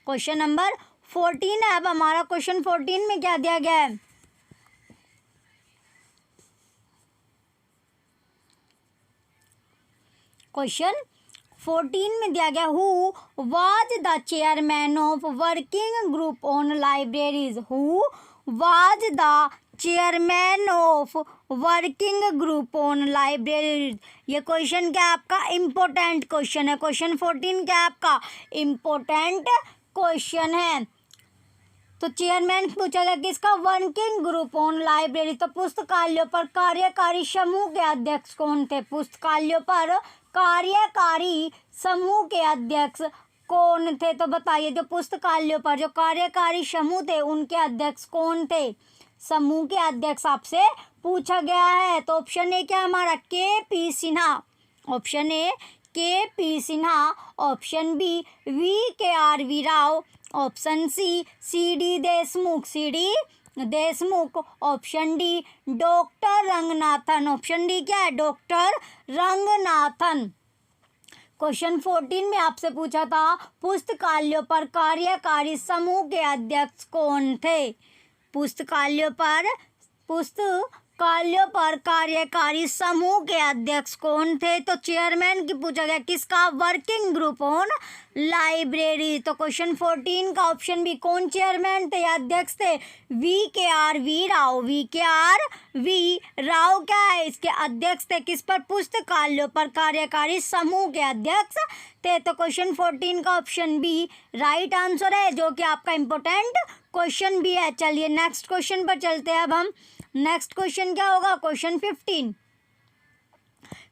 क्वेश्चन नंबर 14 है। अब हमारा क्वेश्चन 14 में क्या दिया गया है, क्वेश्चन 14 में दिया गया, who was the chairman of working group on libraries. Who was the chairman of working group on libraries. ये क्वेश्चन क्या है आपका, इम्पोर्टेंट क्वेश्चन है। क्वेश्चन 14 क्या है आपका, इम्पोर्टेंट क्वेश्चन है। तो चेयरमैन पूछा गया किसका, वर्किंग ग्रुप ऑन लाइब्रेरी। तो पुस्तकालयों पर कार्यकारी समूह के अध्यक्ष कौन थे, पुस्तकालयों पर कार्यकारी समूह के अध्यक्ष कौन थे। तो बताइए, जो पुस्तकालयों पर जो कार्यकारी समूह थे उनके अध्यक्ष कौन थे, समूह के अध्यक्ष आपसे पूछा गया है। तो ऑप्शन ए क्या हमारा, के P Sinha. Option A K P Sinha. Option B VKRV Rao. Option C D Deshmukh, CD Deshmukh. Option D doctor Ranganathan. Option D क्या है, डॉक्टर रंगनाथन। क्वेश्चन 14 में आपसे पूछा था पुस्तकालयों पर कार्यकारी समूह के अध्यक्ष कौन थे, पुस्तकालयों पर कार्यकारी समूह के अध्यक्ष कौन थे। तो चेयरमैन की पूछा गया किसका, वर्किंग ग्रुप ऑन लाइब्रेरी। तो क्वेश्चन 14 का ऑप्शन बी, कौन चेयरमैन थे या अध्यक्ष थे, VKRV राव। VKRV राव क्या है, इसके अध्यक्ष थे। किस पर, पुस्तकालयों पर कार्यकारी समूह के अध्यक्ष थे। तो क्वेश्चन 14 का ऑप्शन बी राइट आंसर है, जो कि आपका इंपॉर्टेंट क्वेश्चन भी है। चलिए नेक्स्ट क्वेश्चन पर चलते हैं। अब हम नेक्स्ट क्वेश्चन क्या होगा, क्वेश्चन 15।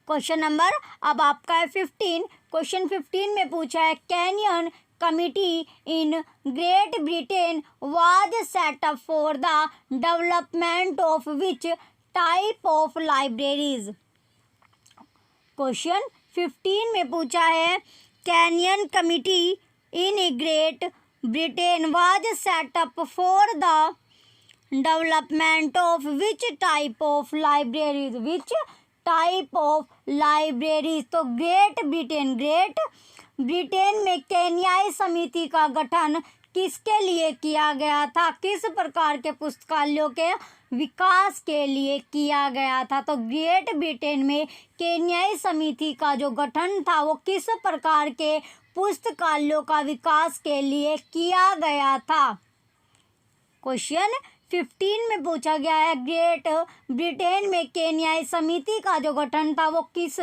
क्वेश्चन नंबर अब आपका है 15। क्वेश्चन 15 में पूछा है, canyon committee in Great Britain was set up for the development of which type of libraries. Question 15 में पूछा है, canyon committee in Great Britain was set up for the development of which type of libraries. Which type of libraries. तो ग्रेट ब्रिटेन में केन्याई समिति का गठन किसके लिए किया गया था, किस प्रकार के पुस्तकालयों के विकास के लिए किया गया था। तो ग्रेट ब्रिटेन में केन्याई समिति का जो गठन था वो किस प्रकार के पुस्तकालयों का विकास के लिए किया गया था। क्वेश्चन 15 में पूछा गया है, ग्रेट ब्रिटेन में केन्याई समिति का जो गठन था वो किस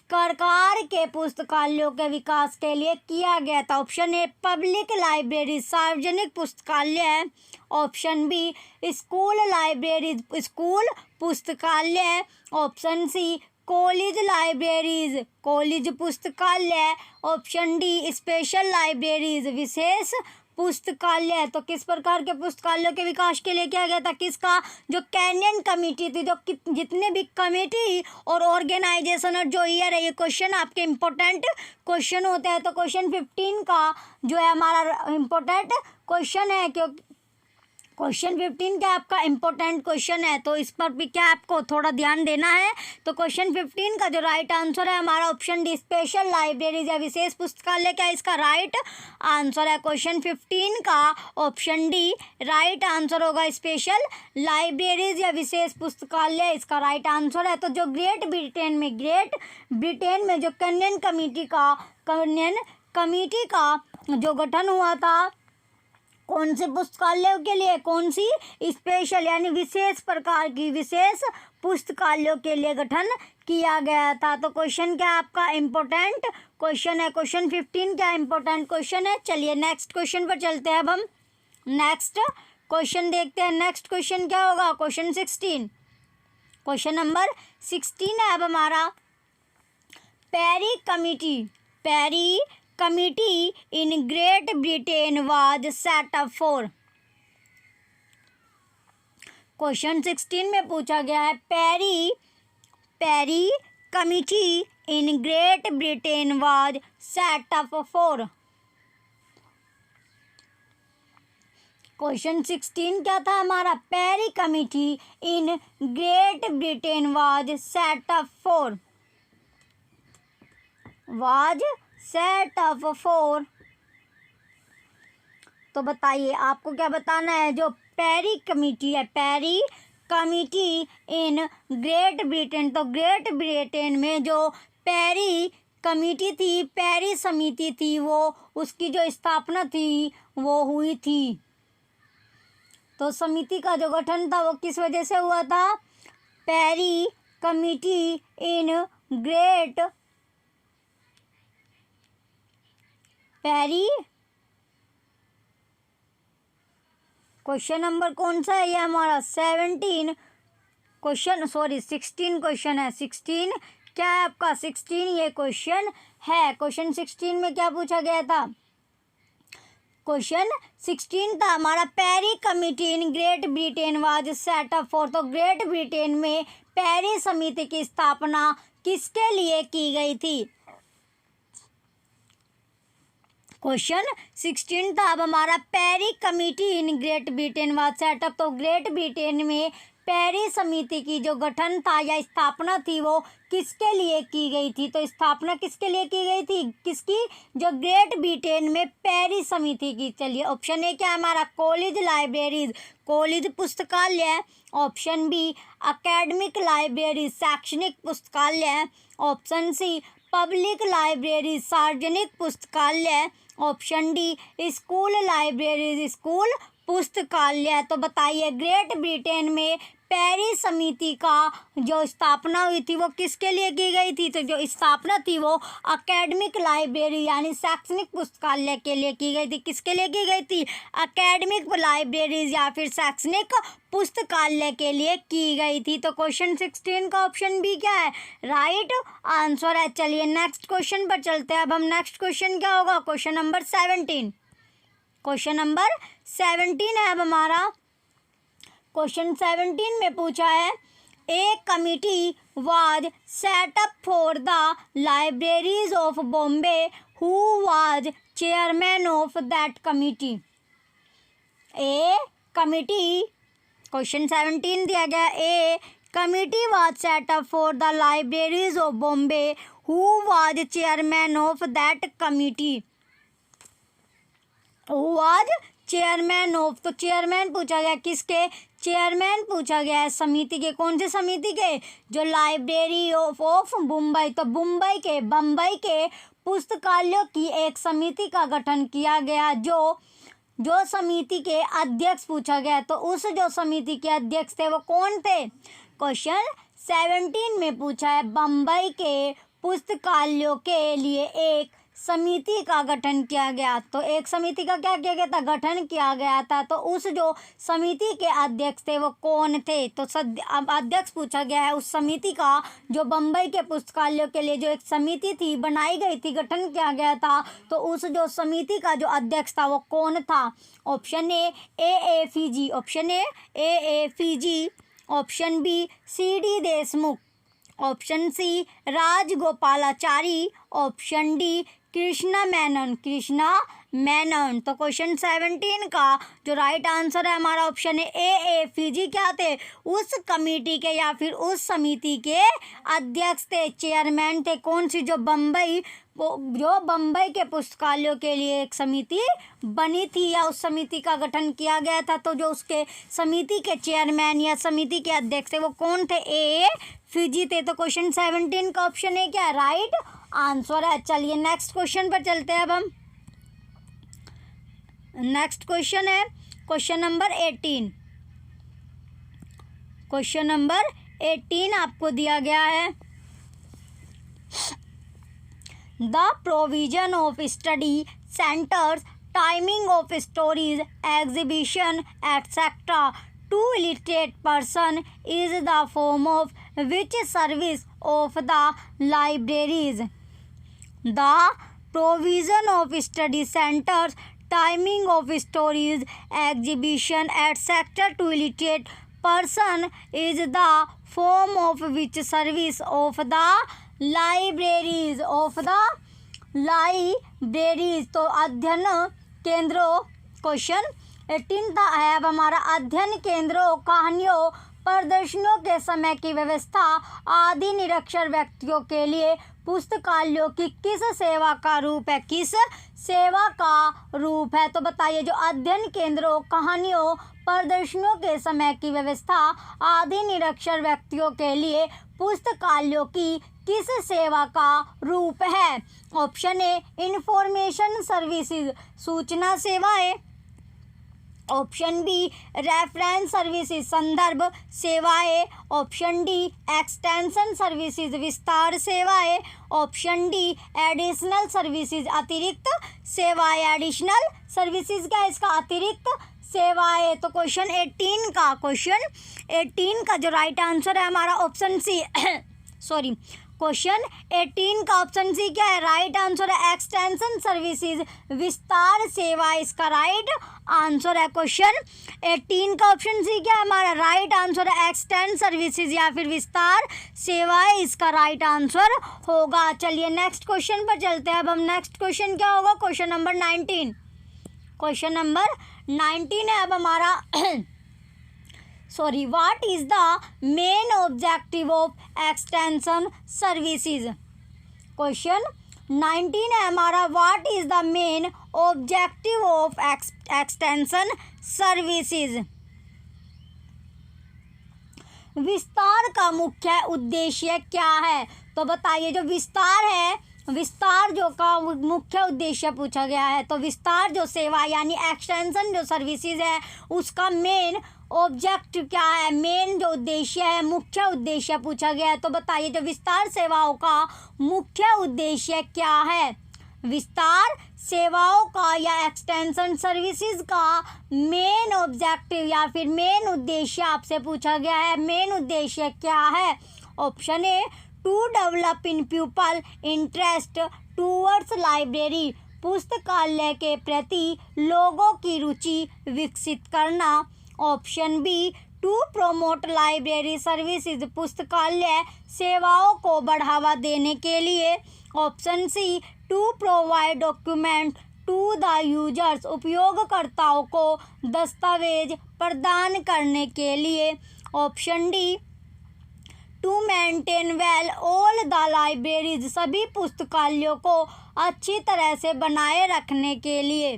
प्रकार के पुस्तकालयों के विकास के लिए किया गया था। ऑप्शन ए पब्लिक लाइब्रेरी, सार्वजनिक पुस्तकालय। Option B school libraries, school पुस्तकालय। Option C college libraries, college पुस्तकालय। ऑप्शन डी स्पेशल लाइब्रेरीज, विशेष पुस्तकालय। तो किस प्रकार के पुस्तकालयों के विकास के लिए किया गया था, किसका, जो कैनियन कमेटी थी, जो जितने भी कमेटी और ऑर्गेनाइजेशन और जो ईयर है, ये क्वेश्चन आपके इम्पोर्टेंट क्वेश्चन होते हैं। तो क्वेश्चन 15 का जो है हमारा इम्पोर्टेंट क्वेश्चन है, क्योंकि क्वेश्चन 15 क्या आपका इम्पोर्टेंट क्वेश्चन है, तो इस पर भी क्या आपको थोड़ा ध्यान देना है। तो क्वेश्चन 15 का जो राइट आंसर है हमारा ऑप्शन डी स्पेशल लाइब्रेरीज या विशेष पुस्तकालय, क्या इसका राइट आंसर है। क्वेश्चन 15 का ऑप्शन डी राइट आंसर होगा, स्पेशल लाइब्रेरीज या विशेष पुस्तकालय इसका राइट आंसर है। तो जो ग्रेट ब्रिटेन में जो कैनियन कमेटी का जो गठन हुआ था कौन से पुस्तकालयों के लिए, कौन सी स्पेशल यानी विशेष प्रकार की विशेष पुस्तकालयों के लिए गठन किया गया था। तो क्वेश्चन क्या आपका इम्पोर्टेंट क्वेश्चन है, क्वेश्चन 15 क्या इम्पोर्टेंट क्वेश्चन है। चलिए नेक्स्ट क्वेश्चन पर चलते हैं। अब हम नेक्स्ट क्वेश्चन देखते हैं। नेक्स्ट क्वेश्चन क्या होगा, क्वेश्चन 16, क्वेश्चन नंबर 16 है अब हमारा। Parry committee in Great Britain was set up for. Question 16 में पूछा गया है Parry committee in Great Britain was set up for. Question 16 क्या था हमारा, Parry committee in Great Britain was set up for, was set up for. तो बताइए आपको क्या बताना है। जो पेरी कमिटी है, Parry committee in Great Britain, तो ग्रेट ब्रिटेन में जो पेरी कमिटी थी, पेरी समिति थी, वो उसकी जो स्थापना थी वो हुई थी। तो समिति का जो गठन था वो किस वजह से हुआ था, Parry committee in great Parry. Question number कौन सा है ये हमारा 17 क्वेश्चन, सॉरी 16 क्वेश्चन है। 16 क्या है आपका, 16 ये क्वेश्चन है। क्वेश्चन 16 में क्या पूछा गया था, क्वेश्चन 16 था हमारा Parry committee in Great Britain was set up for. तो ग्रेट ब्रिटेन में पेरी समिति की स्थापना किसके लिए की गई थी। क्वेश्चन 16 था अब हमारा Parry committee in Great Britain was set up. तो ग्रेट ब्रिटेन में पेरी समिति की जो गठन था या स्थापना थी वो किसके लिए की गई थी। तो स्थापना किसके लिए की गई थी, किसकी, जो ग्रेट ब्रिटेन में पेरी समिति की। चलिए ऑप्शन ए क्या है हमारा, कॉलेज लाइब्रेरीज, कॉलेज पुस्तकालय। ऑप्शन बी एकेडमिक लाइब्रेरी, शैक्षणिक पुस्तकालय। ऑप्शन सी पब्लिक लाइब्रेरी, सार्वजनिक पुस्तकालय। Option D school library, school पुस्तकालय। तो बताइए ग्रेट ब्रिटेन में पेरी समिति का जो स्थापना हुई थी वो किसके लिए की गई थी। तो जो स्थापना थी वो एकेडमिक लाइब्रेरी यानी शैक्षणिक पुस्तकालय के लिए की गई थी। किसके लिए की गई थी, एकेडमिक लाइब्रेरी या फिर शैक्षणिक पुस्तकालय के लिए की गई थी। तो क्वेश्चन 16 का ऑप्शन बी क्या है, राइट आंसर है। चलिए नेक्स्ट क्वेश्चन पर चलते हैं। अब हम नेक्स्ट क्वेश्चन क्या होगा, क्वेश्चन नंबर 17, क्वेश्चन नंबर 17 है अब हमारा। क्वेश्चन 17 में पूछा है ए committee was set up for the libraries of Bombay, who was chairman of that committee. A committee, question 17 दिया गया, ए committee was set up for the libraries of Bombay, who was chairman of that committee. Who was chairman of, तो चेयरमैन पूछा गया किसके, चेयरमैन पूछा गया है समिति के। कौन से समिति के, जो लाइब्रेरी ऑफ मुंबई, तो बम्बई के पुस्तकालयों की एक समिति का गठन किया गया। जो समिति के अध्यक्ष पूछा गया, तो उस जो समिति के अध्यक्ष थे वो कौन थे। क्वेश्चन 17 में पूछा है बम्बई के पुस्तकालयों के लिए एक समिति का गठन किया गया। तो एक समिति का क्या किया गया था, गठन किया गया था। तो उस जो समिति के अध्यक्ष थे वो कौन थे। तो अब अध्यक्ष पूछा गया है उस समिति का, जो बम्बई के पुस्तकालयों के लिए जो एक समिति थी बनाई गई थी, गठन किया गया था। तो उस जो समिति का जो अध्यक्ष था वो कौन था। Option A Fiji, option A Fiji. Option B CD Deshmukh. Option C Rajagopalachari. Option D Krishna Menon. तो क्वेश्चन 17 का जो राइट आंसर है हमारा ऑप्शन है ए फीजी। क्या थे, उस कमेटी के या फिर उस समिति के अध्यक्ष थे, चेयरमैन थे। कौन सी, जो बम्बई के पुस्तकालयों के लिए एक समिति बनी थी या उस समिति का गठन किया गया था। तो जो उसके समिति के चेयरमैन या समिति के अध्यक्ष थे वो कौन थे, ए फीजी थे। तो क्वेश्चन 17 का ऑप्शन है क्या, राइट आंसर है। चलिए नेक्स्ट क्वेश्चन पर चलते हैं। अब हम नेक्स्ट क्वेश्चन है क्वेश्चन नंबर 18। क्वेश्चन नंबर 18 आपको दिया गया है, the provision of study centres, timing of stories, exhibition etcetera to illiterate person is the form of which service of the libraries. The provision of study centres, timing of stories, exhibition etcetera to illiterate person is the form of which service of the libraries. Of the libraries तो अध्ययन केंद्रों। क्वेश्चन 18 है अब हमारा, अध्ययन केंद्रों, कहानियों, प्रदर्शनियों के समय की व्यवस्था आदि निरक्षर व्यक्तियों के लिए पुस्तकालयों की किस सेवा का रूप है? किस सेवा का रूप है? तो बताइए, जो अध्ययन केंद्रों, कहानियों, प्रदर्शनियों के समय की व्यवस्था आदि निरक्षर व्यक्तियों के लिए पुस्तकालयों की किस सेवा का रूप है? ऑप्शन ए इंफॉर्मेशन सर्विसेज, सूचना सेवाएं। ऑप्शन बी रेफरेंस सर्विसेज, संदर्भ सेवाएं। ऑप्शन डी एक्सटेंशन सर्विसेज, विस्तार सेवाएं। ऑप्शन डी एडिशनल सर्विसेज, अतिरिक्त सेवाएं। एडिशनल सर्विसेज क्या है इसका? अतिरिक्त सेवाएं। तो क्वेश्चन 18 का जो राइट आंसर है हमारा ऑप्शन सी सॉरी, क्वेश्चन 18 का ऑप्शन सी क्या है? राइट आंसर है एक्सटेंशन सर्विसेज, विस्तार सेवा इसका राइट आंसर है। क्वेश्चन 18 का ऑप्शन सी क्या है हमारा? राइट आंसर है एक्सटेंड सर्विसेज या फिर विस्तार सेवाएं इसका राइट आंसर होगा। चलिए नेक्स्ट क्वेश्चन पर चलते हैं। अब हम नेक्स्ट क्वेश्चन क्या होगा? Question number 19। क्वेश्चन नंबर 19 है अब हमारा sorry, what is the main objective of extension services. Question 19 है हमारा, what is the main objective of extension services. विस्तार का मुख्य उद्देश्य क्या है? तो बताइए, जो विस्तार है, विस्तार जो का मुख्य उद्देश्य पूछा गया है, तो विस्तार जो सेवा यानी एक्सटेंशन जो सर्विसेज है उसका मेन ऑब्जेक्टिव क्या है? मेन जो उद्देश्य है, मुख्य उद्देश्य पूछा गया है। तो बताइए, जो विस्तार सेवाओं का मुख्य उद्देश्य क्या है? विस्तार सेवाओं का या एक्सटेंशन सर्विसेज का मेन ऑब्जेक्टिव या फिर मेन उद्देश्य आपसे पूछा गया है। मेन उद्देश्य क्या है? Option A to develop in people interest towards library, पुस्तकालय के प्रति लोगों की रुचि विकसित करना। Option B to promote library services, पुस्तकालय सेवाओं को बढ़ावा देने के लिए। Option C to provide document to the users, उपयोगकर्ताओं को दस्तावेज प्रदान करने के लिए। Option D to maintain well all the libraries, सभी पुस्तकालयों को अच्छी तरह से बनाए रखने के लिए।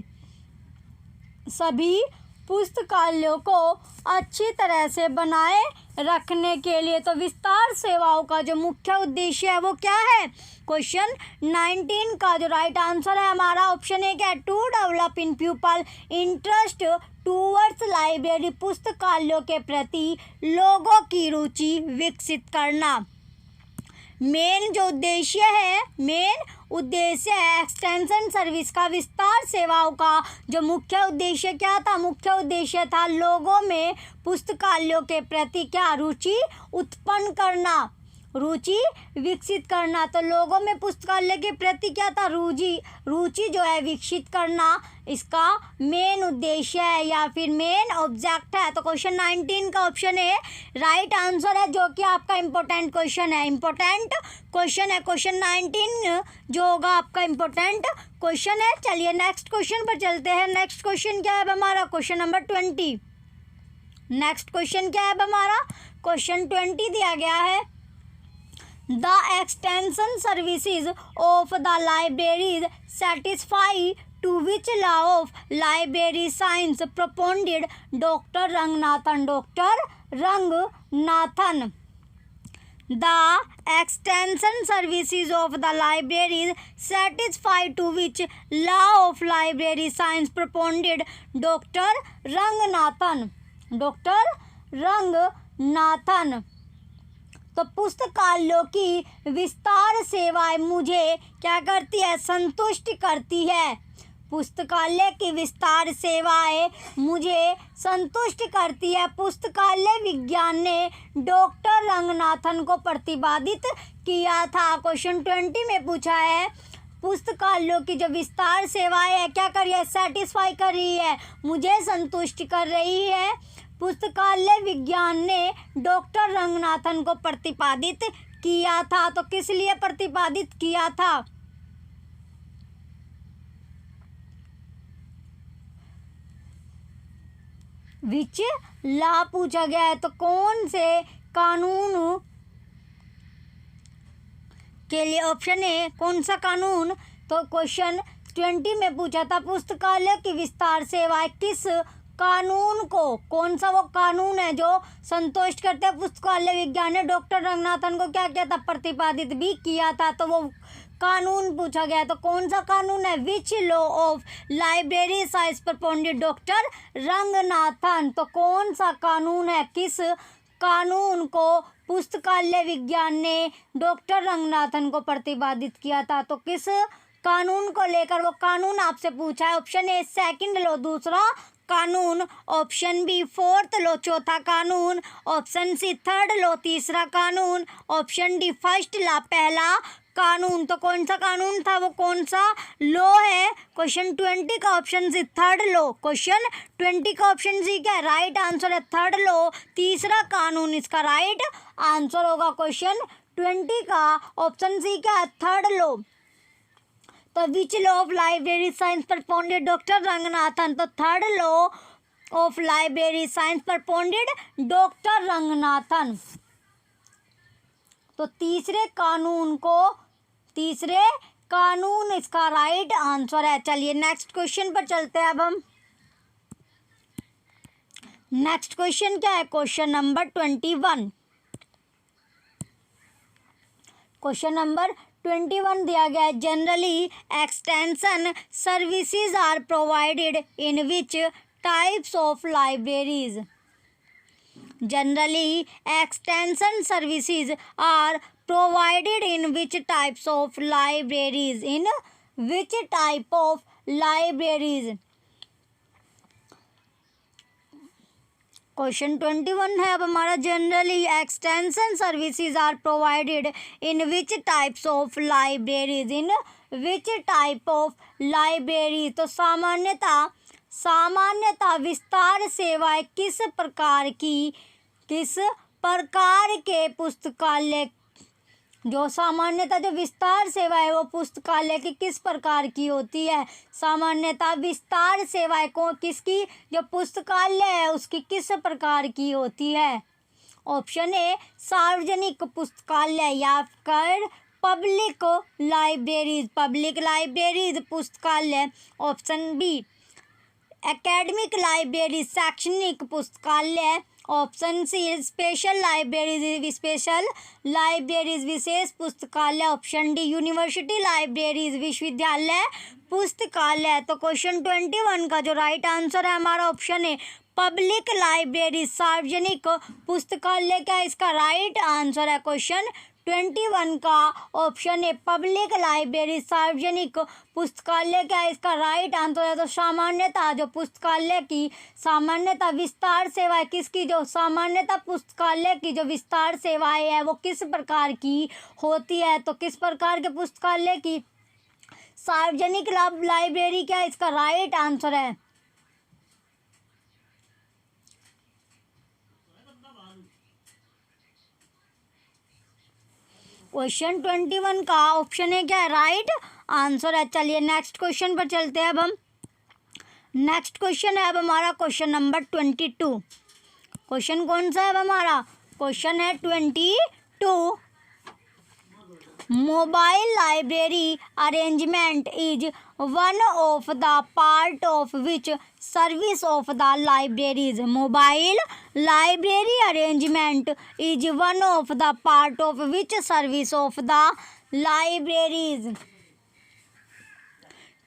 सभी पुस्तकालयों को अच्छी तरह से बनाए रखने के लिए। तो विस्तार सेवाओं का जो मुख्य उद्देश्य है वो क्या है? क्वेश्चन 19 का जो राइट आंसर है हमारा ऑप्शन ए क्या है? To develop in people interest towards library, पुस्तकालयों के प्रति लोगों की रुचि विकसित करना। मेन जो उद्देश्य है, मेन उद्देश्य है एक्सटेंशन सर्विस का, विस्तार सेवाओं का जो मुख्य उद्देश्य क्या था? मुख्य उद्देश्य था लोगों में पुस्तकालयों के प्रति क्या? रुचि उत्पन्न करना, रुचि विकसित करना। तो लोगों में पुस्तकालय के प्रति क्या था? रुचि जो है विकसित करना इसका मेन उद्देश्य है या फिर मेन ऑब्जेक्ट है। तो क्वेश्चन 19 का ऑप्शन है राइट आंसर है, जो कि आपका इम्पोर्टेंट क्वेश्चन है, इम्पोर्टेंट क्वेश्चन है। क्वेश्चन 19 जो होगा आपका इम्पोर्टेंट क्वेश्चन है। चलिए नेक्स्ट क्वेश्चन पर चलते हैं। नेक्स्ट क्वेश्चन क्या है हमारा? Question number 20। नेक्स्ट क्वेश्चन क्या है हमारा? क्वेश्चन 20 दिया गया है, the extension services of the libraries satisfy to which law of library science propounded doctor Ranganathan. Doctor Ranganathan The extension services of the libraries satisfy to which law of library science propounded Dr. Ranganathan. Doctor Ranganathan. तो पुस्तकालयों की विस्तार सेवाएं मुझे क्या करती है, संतुष्ट करती है। पुस्तकालय की विस्तार सेवाएं मुझे संतुष्ट करती है। पुस्तकालय विज्ञान ने डॉक्टर रंगनाथन को प्रतिपादित किया था। क्वेश्चन 20 में पूछा है पुस्तकालयों की जो विस्तार सेवाएं है क्या कर रही है, सेटिस्फाई कर रही है, मुझे संतुष्ट कर रही है। पुस्तकालय विज्ञान ने डॉक्टर रंगनाथन को प्रतिपादित किया था। तो किस लिए प्रतिपादित किया था, विच ला पूछा गया है। तो कौन से कानून के लिए, ऑप्शन ए कौन सा कानून। तो क्वेश्चन 20 में पूछा था पुस्तकालय की विस्तार सेवाएं किस कानून को, कौन सा वो कानून है जो संतुष्ट करते हैं। पुस्तकालय विज्ञान ने डॉक्टर रंगनाथन को क्या किया था, प्रतिपादित भी किया था। तो वो कानून पूछा गया। तो कौन सा कानून है, विच law of library science propounded doctor Ranganathan. तो कौन सा कानून है, किस कानून को पुस्तकालय विज्ञान ने डॉक्टर रंगनाथन को प्रतिपादित किया था। तो किस कानून को लेकर वो कानून आपसे पूछा है। ऑप्शन ए सेकंड लॉ दूसरा कानून, ऑप्शन बी फोर्थ लॉ चौथा कानून, ऑप्शन सी थर्ड लॉ तीसरा कानून, ऑप्शन डी फर्स्ट लॉ पहला कानून। तो कौन सा कानून था, वो कौन सा लॉ है। क्वेश्चन 20 का option C third law. Question 20 का ऑप्शन सी क्या है, राइट आंसर है थर्ड लॉ, तीसरा कानून इसका राइट आंसर होगा। क्वेश्चन 20 का ऑप्शन सी क्या है, थर्ड लॉ। तो which law of library science propounded doctor Ranganathan. तो third law of library science propounded doctor Ranganathan. तो तीसरे कानून इसका राइट आंसर है। चलिए नेक्स्ट क्वेश्चन पर चलते हैं। अब हम नेक्स्ट क्वेश्चन क्या है, क्वेश्चन नंबर 21। क्वेश्चन नंबर 21 दिया गया है, generally extension services are provided in which types of libraries. Generally extension services are provided in which types of libraries, in which type of libraries। Question 21 है अब हमारा, generally extension services are provided in which types of libraries, in which type of library. तो सामान्यतः विस्तार सेवाएं किस प्रकार के पुस्तकालय, जो सामान्यतः जो विस्तार सेवा है वो पुस्तकालय की किस प्रकार की होती है। सामान्यतः विस्तार सेवाएं को किसकी, जो पुस्तकालय है उसकी किस प्रकार की होती है। ऑप्शन ए सार्वजनिक पुस्तकालय या फिर पब्लिक लाइब्रेरीज पुस्तकालय, ऑप्शन बी एकेडमिक लाइब्रेरी शैक्षणिक पुस्तकालय, ऑप्शन सी स्पेशल लाइब्रेरीज विशेष पुस्तकालय, ऑप्शन डी यूनिवर्सिटी लाइब्रेरीज विश्वविद्यालय पुस्तकालय। तो क्वेश्चन 21 का जो राइट आंसर है हमारा ऑप्शन है पब्लिक लाइब्रेरी, सार्वजनिक पुस्तकालय का इसका राइट आंसर है। क्वेश्चन 21 का ऑप्शन है पब्लिक लाइब्रेरी, सार्वजनिक पुस्तकालय का इसका राइट आंसर है। तो सामान्यतः जो पुस्तकालय की सामान्यतः विस्तार सेवाएं किसकी, जो सामान्यतः पुस्तकालय की जो विस्तार सेवाएं है वो किस प्रकार की होती है। तो किस प्रकार के पुस्तकालय की, सार्वजनिक लाइब्रेरी का इसका राइट आंसर है। क्वेश्चन 21 का ऑप्शन है क्या है, राइट आंसर है। चलिए नेक्स्ट क्वेश्चन पर चलते हैं। अब हम नेक्स्ट क्वेश्चन है अब हमारा क्वेश्चन नंबर 22। क्वेश्चन कौन सा है अब हमारा, क्वेश्चन है 22। Mobile library arrangement is one of the part of which service of the libraries. Mobile library arrangement is one of the part of which service of the libraries.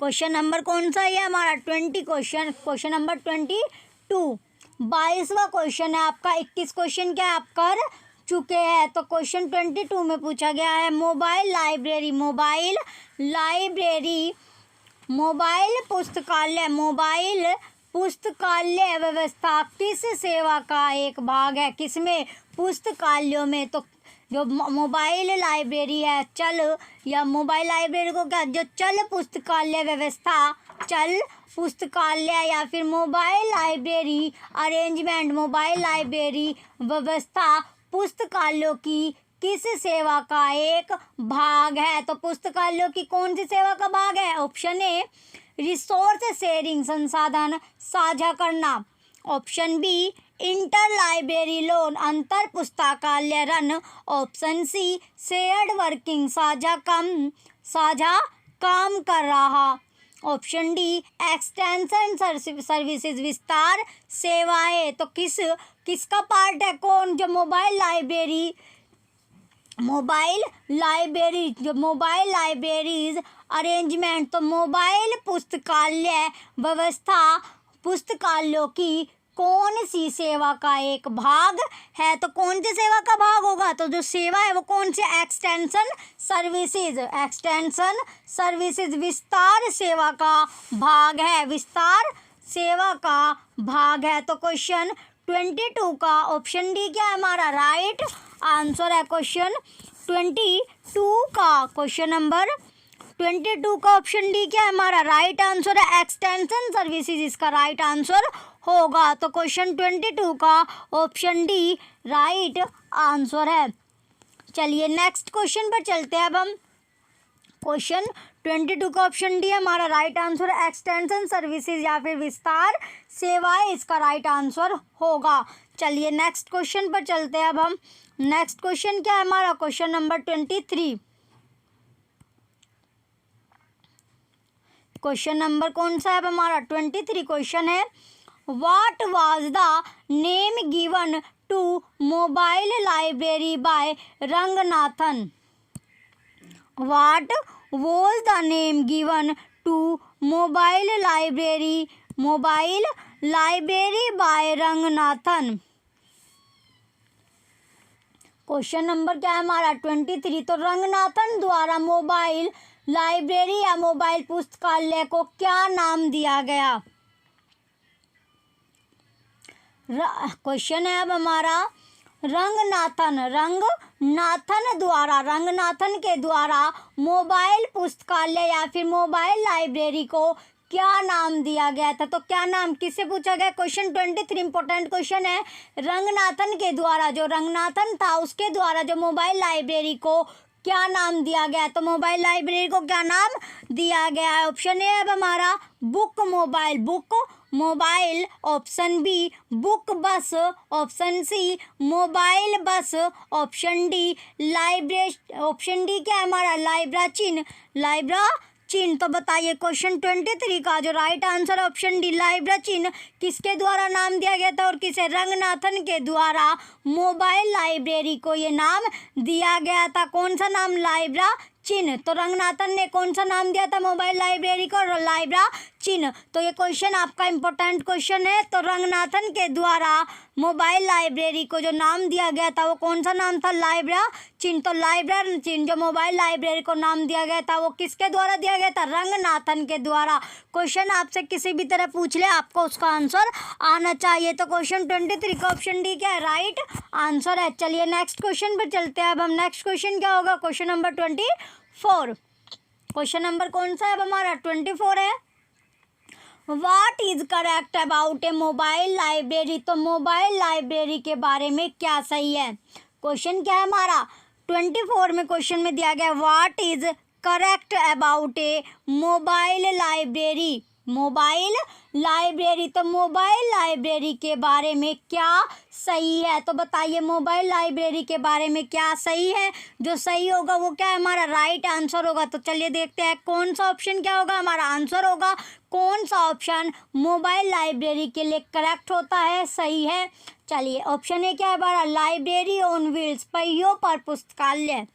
Question number कौन सा है हमारा 20 क्वेश्चन नंबर 22। 22वां क्वेश्चन है आपका। 21 क्वेश्चन क्या आप कर चुके हैं, तो क्वेश्चन 22 में पूछा गया है मोबाइल लाइब्रेरी पुस्तकालय व्यवस्था किस सेवा का एक भाग है। किसमें? पुस्तकालयों में। तो जो मोबाइल लाइब्रेरी है चल, या मोबाइल लाइब्रेरी को क्या, जो चल पुस्तकालय व्यवस्था, चल पुस्तकालय या फिर mobile library arrangement, mobile library व्यवस्था पुस्तकालयों की किस सेवा का एक भाग है। तो पुस्तकालयों की कौन सी सेवा का भाग है? ऑप्शन ए रिसोर्स शेयरिंग, संसाधन साझा करना। Option B inter library loan, अंतर पुस्तकालय ऋण। ऑप्शन सी शेयर्ड वर्किंग, साझा काम कर रहा। ऑप्शन डी एक्सटेंशन सर्विसेज, विस्तार सेवाएं। तो किसका पार्ट है? कौन? जो मोबाइल लाइब्रेरीज अरेंजमेंट, तो मोबाइल पुस्तकालय व्यवस्था पुस्तकालयों की कौन सी सेवा का एक भाग है। तो कौन सी सेवा का भाग होगा? तो जो सेवा है वो कौन सी? एक्सटेंशन सर्विसेज विस्तार सेवा का भाग है, विस्तार सेवा का भाग है। तो क्वेश्चन 22 का ऑप्शन डी क्या है हमारा राइट आंसर है। क्वेश्चन 22 का क्वेश्चन नंबर 22 का ऑप्शन डी क्या है हमारा राइट आंसर है। एक्सटेंशन सर्विसेज इसका राइट आंसर होगा। तो क्वेश्चन 22 का ऑप्शन डी राइट आंसर है। चलिए नेक्स्ट क्वेश्चन पर चलते हैं। अब हम क्वेश्चन 22 का ऑप्शन डी हमारा राइट आंसर है। एक्सटेंशन सर्विसेज या फिर विस्तार सेवाएं इसका राइट आंसर होगा। चलिए नेक्स्ट क्वेश्चन पर चलते हैं। अब हम नेक्स्ट क्वेश्चन क्या है हमारा क्वेश्चन नंबर 23। क्वेश्चन नंबर कौन सा है अब हमारा 23 क्वेश्चन है what was the name given to mobile library by Ranganathan. What was the name given to mobile library by Ranganathan. Question number क्या है हमारा 23। तो रंगनाथन द्वारा मोबाइल लाइब्रेरी या मोबाइल पुस्तकालय को क्या नाम दिया गया। क्वेश्चन है अब हमारा रंगनाथन के द्वारा मोबाइल पुस्तकालय या फिर मोबाइल लाइब्रेरी को क्या नाम दिया गया था। तो क्या नाम किससे पूछा गया? क्वेश्चन 23 इंपॉर्टेंट क्वेश्चन है। रंगनाथन के द्वारा, जो रंगनाथन था उसके द्वारा जो मोबाइल लाइब्रेरी को क्या नाम दिया गया। तो मोबाइल लाइब्रेरी को क्या नाम दिया गया है? ऑप्शन ए है अब हमारा book mobile. Option B book bus. Option C mobile bus. Option D option D क्या है हमारा लाइब्रा चिन्ह। तो बताइए क्वेश्चन 23 का जो राइट आंसर ऑप्शन डी लाइब्रा चिन्ह किसके द्वारा नाम दिया गया था और किसे? रंगनाथन के द्वारा मोबाइल लाइब्रेरी को ये नाम दिया गया था। कौन सा नाम? लाइब्रा चिन्ह। तो रंगनाथन ने कौन सा नाम दिया था मोबाइल लाइब्रेरी को? लाइब्रा चिन्ह। तो ये क्वेश्चन आपका इंपॉर्टेंट क्वेश्चन है। तो रंगनाथन के द्वारा मोबाइल लाइब्रेरी को जो नाम दिया गया था वो कौन सा नाम था? लाइब्रा चिन्ह। तो लाइब्रा चिन्ह जो मोबाइल लाइब्रेरी को नाम दिया गया था वो किसके द्वारा दिया गया था? रंगनाथन के द्वारा। क्वेश्चन आपसे किसी भी तरह पूछ ले आपको उसका आंसर आना चाहिए। तो क्वेश्चन 23 का ऑप्शन डी क्या है? राइट आंसर है। चलिए नेक्स्ट क्वेश्चन पर चलते हैं। अब हम नेक्स्ट क्वेश्चन क्या होगा? Question number 24। क्वेश्चन नंबर कौन सा है अब हमारा 24 है। What is correct about a mobile library. तो मोबाइल लाइब्रेरी के बारे में क्या सही है? क्वेश्चन क्या है हमारा 24 में क्वेश्चन में दिया गया what is correct about a mobile library. Mobile library. तो मोबाइल लाइब्रेरी के बारे में क्या सही है? तो बताइए मोबाइल लाइब्रेरी के बारे में क्या सही है? जो सही होगा वो क्या है? हमारा राइट आंसर होगा। तो चलिए देखते हैं कौन सा ऑप्शन क्या होगा, हमारा आंसर होगा। कौन सा ऑप्शन मोबाइल लाइब्रेरी के लिए करेक्ट होता है, सही है? चलिए ऑप्शन ए क्या है हमारा? लाइब्रेरी ऑन व्हील्स, पहियों पर पुस्तकालय।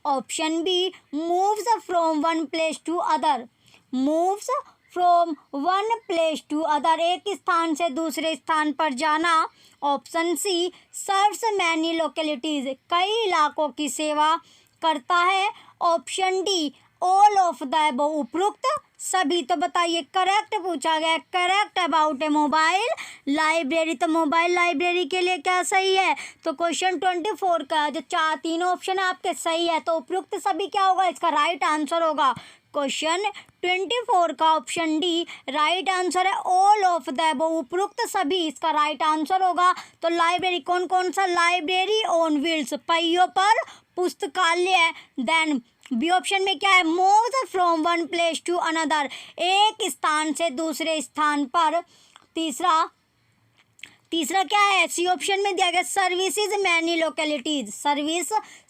Option B moves from one place to other, moves from one place to other, एक स्थान से दूसरे स्थान पर जाना। Option C serves many localities, कई इलाकों की सेवा करता है। Option D all of the above, उपरोक्त सभी। तो बताइए करेक्ट पूछा गया, correct about a mobile library. तो मोबाइल लाइब्रेरी के लिए क्या सही है? तो क्वेश्चन 24 का जो तीनों ऑप्शन आपके सही है। तो उपरोक्त सभी क्या होगा? इसका राइट आंसर होगा क्वेश्चन 24 का ऑप्शन डी राइट आंसर है। ऑल ऑफ द अबव, उपरोक्त सभी, इसका राइट आंसर होगा। तो लाइब्रेरी कौन कौन सा? लाइब्रेरी ऑन व्हील्स, पहियों पर पुस्तकालय। देन बी ऑप्शन में क्या है? Moves from one place to another, एक स्थान से दूसरे स्थान पर। तीसरा क्या है? सी ऑप्शन में दिया गया services many localities,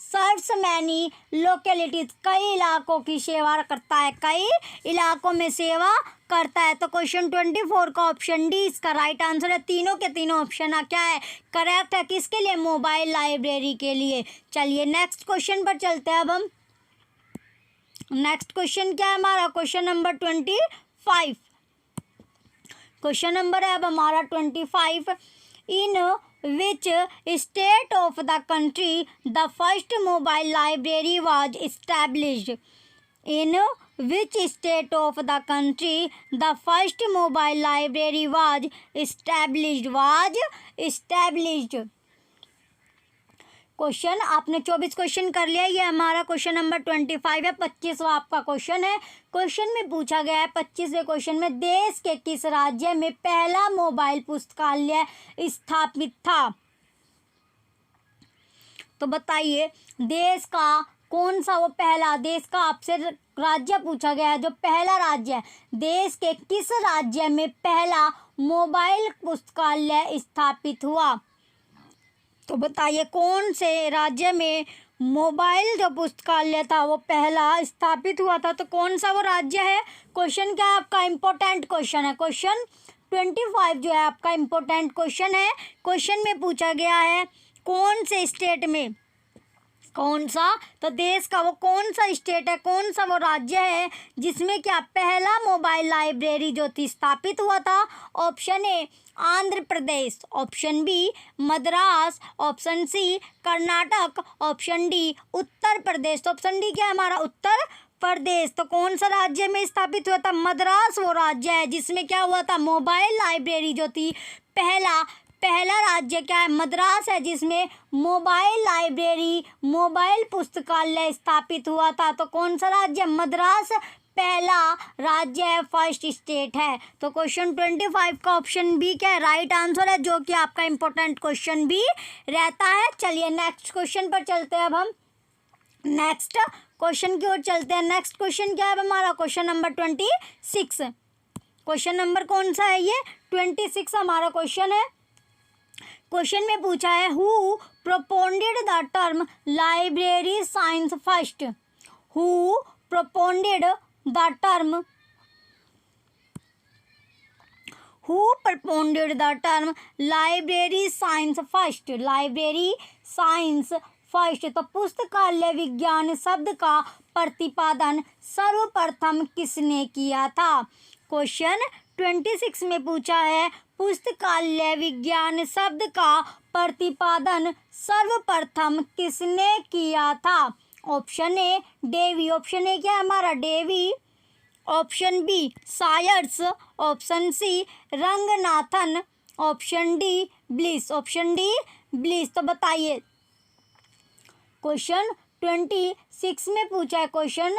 serves many localities, कई इलाकों की सेवा करता है, कई इलाकों में सेवा करता है। तो क्वेश्चन 24 का ऑप्शन डी इसका राइट आंसर है। तीनों के तीनों ऑप्शन क्या है? करेक्ट है। किसके लिए? मोबाइल लाइब्रेरी के लिए। चलिए नेक्स्ट क्वेश्चन पर चलते हैं अब हम। नेक्स्ट क्वेश्चन क्या है हमारा? Question number 25। क्वेश्चन नंबर है अब हमारा 25। In which state of the country the first mobile library was established? In which state of the country the first mobile library was established. Question आपने 24 क्वेश्चन कर लिया। ये हमारा क्वेश्चन नंबर 25 है। 25वां आपका क्वेश्चन है। क्वेश्चन में पूछा गया है 25वें क्वेश्चन में देश के किस राज्य में पहला मोबाइल पुस्तकालय स्थापित था? तो बताइए देश का कौन सा वो पहला, देश का आपसे राज्य पूछा गया है, जो पहला राज्य है, देश के किस राज्य में पहला मोबाइल पुस्तकालय स्थापित हुआ? तो बताइए कौन से राज्य में मोबाइल जो पुस्तकालय था वो पहला स्थापित हुआ था? तो कौन सा वो राज्य है? क्वेश्चन क्या है आपका? इम्पोर्टेंट क्वेश्चन है। क्वेश्चन 25 जो है आपका इम्पोर्टेंट क्वेश्चन है। क्वेश्चन में पूछा गया है कौन से स्टेट में, कौन सा, तो देश का वो कौन सा स्टेट है, कौन सा वो राज्य है जिसमें क्या पहला मोबाइल लाइब्रेरी जो थी स्थापित हुआ था? Option A Andhra Pradesh, option B Madras, option C Karnataka, option D Uttar Pradesh. तो ऑप्शन डी क्या है हमारा? उत्तर प्रदेश। तो कौन सा राज्य में स्थापित हुआ था? मद्रास वो राज्य है जिसमें क्या हुआ था? मोबाइल लाइब्रेरी जो थी पहला राज्य क्या है? मद्रास है जिसमें मोबाइल लाइब्रेरी, मोबाइल पुस्तकालय स्थापित हुआ था। तो कौन सा राज्य? मद्रास पहला राज्य है, फर्स्ट स्टेट है। तो क्वेश्चन 25 का ऑप्शन बी क्या है? राइट आंसर है, जो कि आपका इंपॉर्टेंट क्वेश्चन भी रहता है। चलिए नेक्स्ट क्वेश्चन पर चलते हैं। अब हम नेक्स्ट क्वेश्चन की ओर चलते हैं। नेक्स्ट क्वेश्चन क्या है हमारा? Question number 26। क्वेश्चन नंबर कौन सा है? ये 26 हमारा क्वेश्चन है। क्वेश्चन में पूछा है who propounded the term library science first? Who propounded the term library science first? Library science first. तो पुस्तकालय विज्ञान शब्द का प्रतिपादन सर्वप्रथम किसने किया था? क्वेश्चन 26 में पूछा है पुस्तकालय विज्ञान शब्द का प्रतिपादन सर्वप्रथम किसने किया था? Option A Dewey, option A क्या है हमारा? Dewey, option B Sayers, option C Ranganathan, option D Bliss, option D Bliss. तो बताइए क्वेश्चन 26 में पूछा है, क्वेश्चन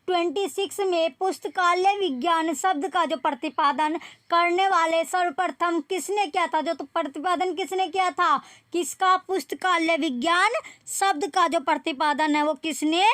26 में पुस्तकालय विज्ञान शब्द का जो प्रतिपादन करने वाले सर्वप्रथम किसने किया था? जो तो प्रतिपादन किसने किया था? किसका? पुस्तकालय विज्ञान शब्द का जो प्रतिपादन है वो किसने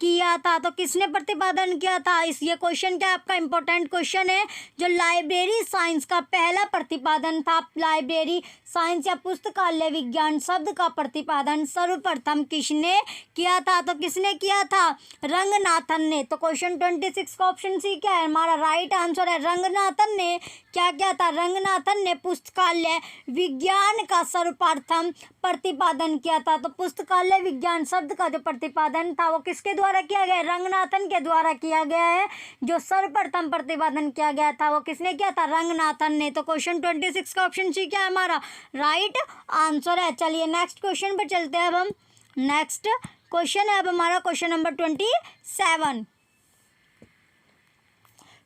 किया था। तो किसने प्रतिपादन किया था? ये क्वेश्चन क्या आपका इंपॉर्टेंट क्वेश्चन है। जो लाइब्रेरी साइंस का पहला प्रतिपादन था, लाइब्रेरी साइंस या पुस्तकालय विज्ञान शब्द का प्रतिपादन सर्वप्रथम किसने किया था? तो किसने किया था? रंगनाथन ने। तो क्वेश्चन 26 का ऑप्शन सी क्या है हमारा राइट आंसर है। रंगनाथन ने क्या किया था? रंगनाथन ने पुस्तकालय विज्ञान का सर्वप्रथम प्रतिपादन किया था। तो पुस्तकालय विज्ञान शब्द का जो प्रतिपादन था वो किसके द्वारा किया गया? रंगनाथन के द्वारा किया गया है। जो सर्वप्रथम प्रतिपादन किया गया था वो किसने किया था? रंगनाथन ने। तो क्वेश्चन 26 का ऑप्शन सी क्या है हमारा राइट आंसर है। चलिए नेक्स्ट क्वेश्चन पर चलते हैं। अब हम नेक्स्ट क्वेश्चन है अब हमारा क्वेश्चन नंबर 27।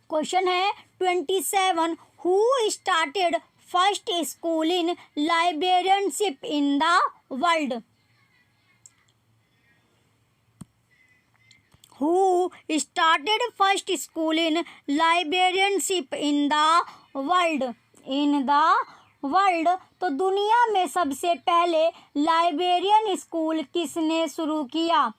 क्वेश्चन है 27। Who started first school in librarianship in the world? Who started first school in librarianship in the world? In the world. तो दुनिया में सबसे पहले लाइब्रेरियन स्कूल किसने शुरू किया?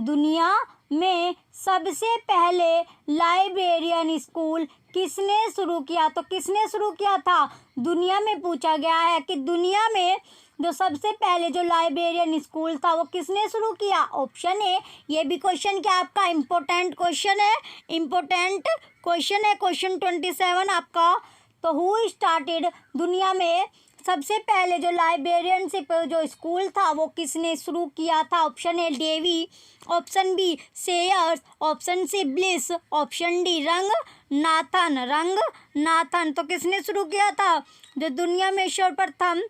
दुनिया में सबसे पहले लाइब्रेरियन स्कूल किसने शुरू किया? तो किसने शुरू किया था? दुनिया में पूछा गया है कि दुनिया में जो सबसे पहले जो लाइब्रेरियन स्कूल था वो किसने शुरू किया? Option A. ये भी क्वेश्चन क्या आपका इम्पोर्टेंट क्वेश्चन है, इम्पोर्टेंट क्वेश्चन है क्वेश्चन 27 आपका। तो हु स्टार्टेड दुनिया में सबसे पहले जो लाइब्रेरियनशिप जो स्कूल था वो किसने शुरू किया था? Option A Dewey, option B Sayers, option C Bliss, option D Ranganathan. Ranganathan. तो किसने शुरू किया था? जो दुनिया में सर्वप्रथम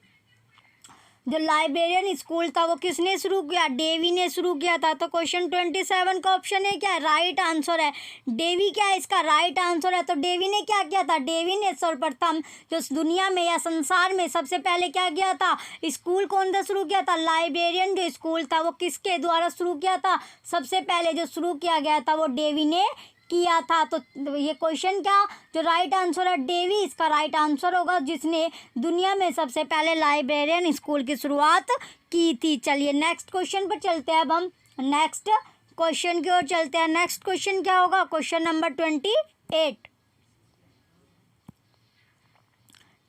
जो लाइब्रेरियन स्कूल था वो किसने शुरू किया? डेवी ने शुरू किया था। तो क्वेश्चन 27 का ऑप्शन है क्या? राइट आंसर है। डेवी क्या है इसका राइट आंसर है। तो डेवी ने क्या किया था? डेवी ने सर्वप्रथम जो दुनिया में या संसार में सबसे पहले क्या किया था? स्कूल कौन सा शुरू किया था? लाइब्रेरियन जो स्कूल था वो किसके द्वारा शुरू किया था? सबसे पहले जो शुरू किया गया था वो डेवी ने किया था। तो ये क्वेश्चन क्या जो राइट आंसर है डेवी इसका राइट आंसर होगा, जिसने दुनिया में सबसे पहले लाइब्रेरियन स्कूल की शुरुआत की थी। चलिए नेक्स्ट क्वेश्चन पर चलते हैं। अब हम नेक्स्ट क्वेश्चन की ओर चलते हैं। नेक्स्ट क्वेश्चन क्या होगा? Question number 28।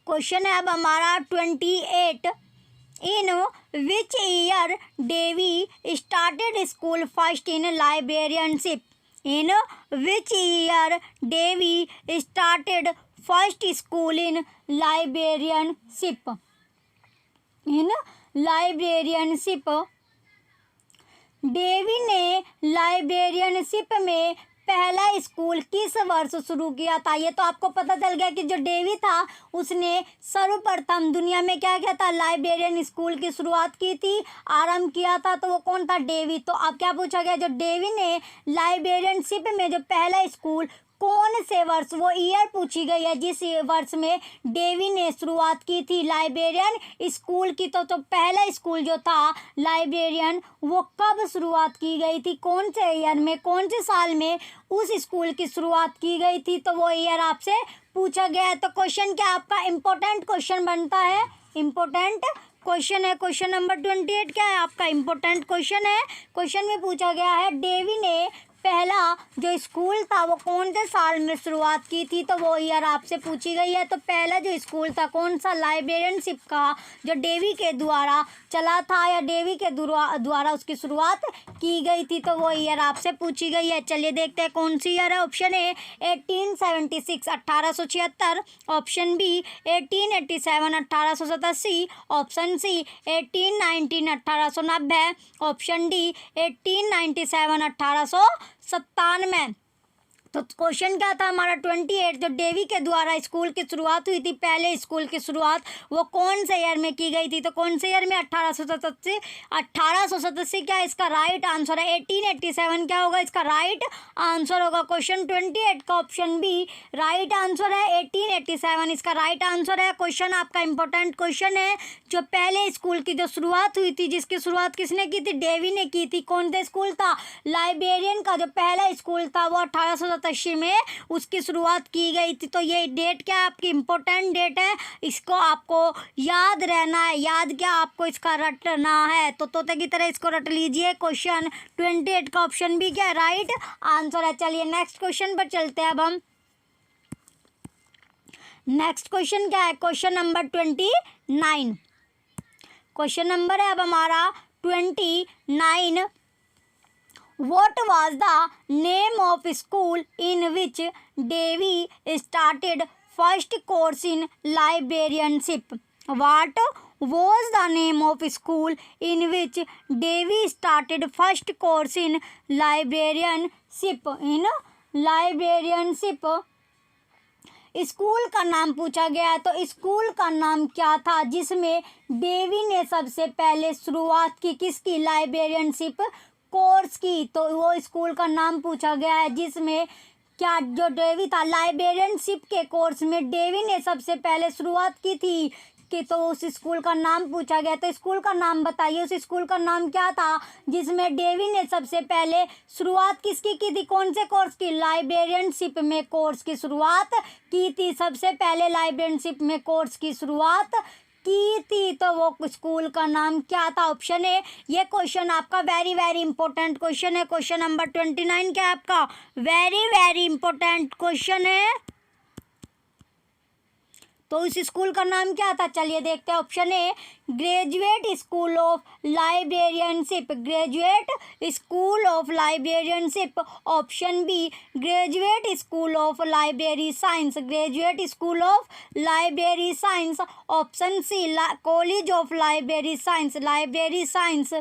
क्वेश्चन है अब हमारा 28। In which year Dewey started school first in librarianship? In which year Devi started first school in librarianship? In librarianship, Dewey ने लाइब्रेरियनशिप में पहला स्कूल किस वर्ष शुरू किया था? ये तो आपको पता चल गया कि जो डेवी था उसने सर्वप्रथम दुनिया में क्या किया था? लाइब्रेरियन स्कूल की शुरुआत की थी, आरंभ किया था। तो वो कौन था? डेवी। तो अब क्या पूछा गया? जो डेवी ने लाइब्रेरियनशिप में जो पहला स्कूल कौन से वर्ष, वो ईयर पूछी गई है जिस वर्ष में डेवी ने शुरुआत की थी लाइब्रेरियन स्कूल की। तो पहला स्कूल जो था लाइब्रेरियन वो कब शुरुआत की गई थी? कौन से ईयर में, कौन से साल में उस स्कूल की शुरुआत की गई थी? तो वो ईयर आपसे पूछा गया है। तो क्वेश्चन क्या आपका इम्पोर्टेंट क्वेश्चन बनता है, इम्पोर्टेंट क्वेश्चन है। क्वेश्चन नंबर 28 क्या है आपका? इम्पोर्टेंट क्वेश्चन है। क्वेश्चन में पूछा गया है डेवी ने पहला जो स्कूल था वो कौन से साल में शुरुआत की थी? तो वो ईयर आपसे पूछी गई है। तो पहला जो स्कूल था कौन सा? लाइब्रेरियनशिप का जो डेवी के द्वारा चला था या डेवी के द्वारा उसकी शुरुआत की गई थी, तो वो ईयर आपसे पूछी गई है। चलिए देखते हैं कौन सी ईयर है। Option A 1876 1876, option B 1887 1887, option C 1819 1890, option D 1897 1897। तो क्वेश्चन क्या था हमारा 28? जो डेवी के द्वारा स्कूल की शुरुआत हुई थी, पहले स्कूल की शुरुआत वो कौन से ईयर में की गई थी? तो कौन से ईयर में? 1887। 1887 क्या इसका राइट आंसर है। 1887 क्या होगा इसका राइट आंसर होगा। क्वेश्चन 28 का ऑप्शन बी राइट आंसर है। 1887 इसका राइट आंसर है। क्वेश्चन आपका इंपॉर्टेंट क्वेश्चन है। जो पहले स्कूल की जो शुरुआत हुई थी, जिसकी शुरुआत किसने की थी? डेवी ने की थी। कौन सा स्कूल था? लाइब्रेरियन का जो पहला स्कूल था वो 1887 1980 में उसकी शुरुआत की गई थी। तो ये डेट क्या है आपकी, इम्पोर्टेंट डेट है, इसको आपको याद रहना है। याद क्या आपको इसका रटना है, तो तोते की तरह इसको रट लीजिए। क्वेश्चन 28 का ऑप्शन भी क्या है, राइट आंसर है। चलिए नेक्स्ट क्वेश्चन पर चलते हैं अब हम। नेक्स्ट क्वेश्चन क्या है, क्वेश्चन नंबर 29। क्वेश्चन नंबर है अब हमारा 29। What was the name of school in which Devi started first course in librarianship? What was the name of school in which Devi started first course in librarianship? School का नाम पूछा गया है, तो स्कूल का नाम क्या था जिसमें देवी ने सबसे पहले शुरुआत की, किसकी, लाइब्रेरियनशिप कोर्स की। तो वो स्कूल का नाम पूछा गया है जिसमें क्या, जो देवी था, लाइब्रेरियनशिप के कोर्स में देवी ने सबसे पहले शुरुआत की थी कि, तो उस स्कूल का नाम पूछा गया। तो स्कूल का नाम बताइए, उस स्कूल का नाम क्या था जिसमें देवी ने सबसे पहले शुरुआत किसकी की थी, कौन से कोर्स की, लाइब्रेरियनशिप में कोर्स की शुरुआत की थी। सबसे पहले लाइब्रेरियनशिप में कोर्स की शुरुआत की थी, तो वो स्कूल का नाम क्या था। ऑप्शन ए। ये क्वेश्चन आपका वेरी वेरी इंपॉर्टेंट क्वेश्चन है। क्वेश्चन नंबर 29 क्या है आपका, वेरी वेरी इंपॉर्टेंट क्वेश्चन है। तो उस स्कूल का नाम क्या था, चलिए देखते हैं। Option A graduate school of librarianship, graduate school of librarianship. Option B graduate school of library science, graduate school of library science. Option C college of library science, library science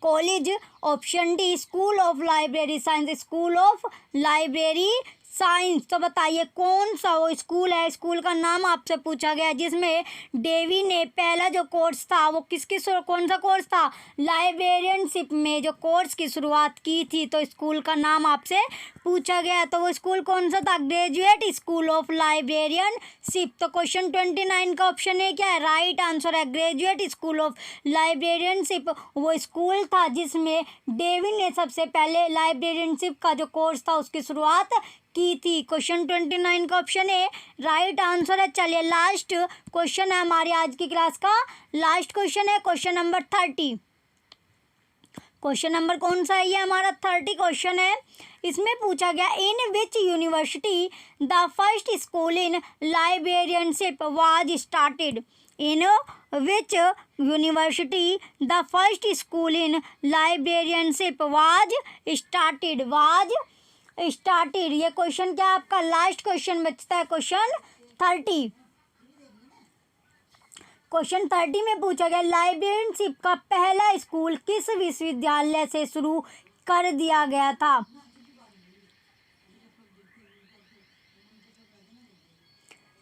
college. Option D school of library science, school of library science. तो बताइए कौन सा वो स्कूल है, स्कूल का नाम आपसे पूछा गया जिसमें देवी ने पहला जो कोर्स था वो कौन सा कोर्स था, लाइब्रेरियनशिप में जो कोर्स की शुरुआत की थी। तो स्कूल का नाम आपसे पूछा गया, तो वो स्कूल कौन सा था, ग्रेजुएट स्कूल ऑफ लाइब्रेरियनशिप। तो क्वेश्चन 29 का ऑप्शन ए क्या है, राइट आंसर है, ग्रेजुएट स्कूल ऑफ लाइब्रेरियनशिप वो स्कूल था जिसमें देवी ने सबसे पहले लाइब्रेरियनशिप का जो कोर्स था उसकी शुरुआत की थी। क्वेश्चन 29 का ऑप्शन ए राइट आंसर है। चलिए लास्ट क्वेश्चन है हमारी आज की क्लास का, लास्ट क्वेश्चन है क्वेश्चन नंबर 30। क्वेश्चन नंबर कौन सा है, ये हमारा 30 क्वेश्चन है। इसमें पूछा गया in which university the first school in librarianship was started, in which university the first school in librarianship was started, was started. ये क्वेश्चन क्या आपका लास्ट क्वेश्चन बचता है, क्वेश्चन 30। क्वेश्चन 30 में पूछा गया लाइब्रेरियनशिप का पहला स्कूल किस विश्वविद्यालय से शुरू कर दिया गया था।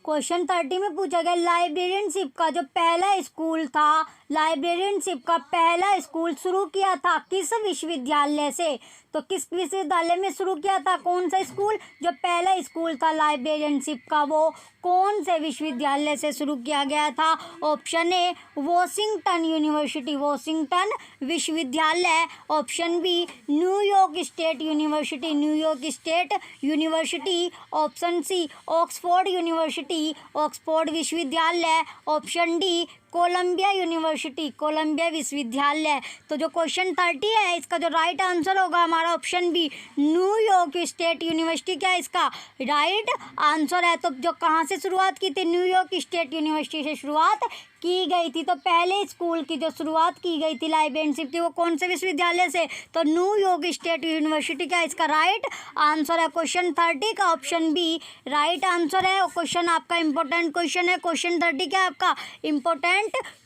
क्वेश्चन 30 में पूछा गया लाइब्रेरियनशिप का जो पहला स्कूल था, लाइब्रेरियनशिप का पहला स्कूल शुरू किया था किस विश्वविद्यालय से। तो किस विश्वविद्यालय में शुरू किया था, कौन सा स्कूल, जो पहला स्कूल था लाइब्रेरियनशिप का वो कौन से विश्वविद्यालय से शुरू किया गया था। Option A Washington University, Washington विश्वविद्यालय। Option B New York State University, New York State University. Option C Oxford University, Oxford विश्वविद्यालय। Option D Columbia University, Columbia विश्वविद्यालय। तो जो क्वेश्चन 30 है इसका जो राइट आंसर होगा हमारा option B New York State University क्या है इसका राइट आंसर है। तो जो कहाँ से शुरुआत की थी, न्यूयॉर्क स्टेट यूनिवर्सिटी से शुरुआत की गई थी। तो पहले स्कूल की जो शुरुआत की गई थी लाइब्रेरियनशिप की वो कौन से विश्वविद्यालय से, तो न्यूयॉर्क स्टेट यूनिवर्सिटी क्या इसका राइट आंसर है। क्वेश्चन 30 का ऑप्शन बी राइट आंसर है। क्वेश्चन आपका इंपॉर्टेंट क्वेश्चन है, क्वेश्चन 30 क्या आपका इंपॉर्टेंट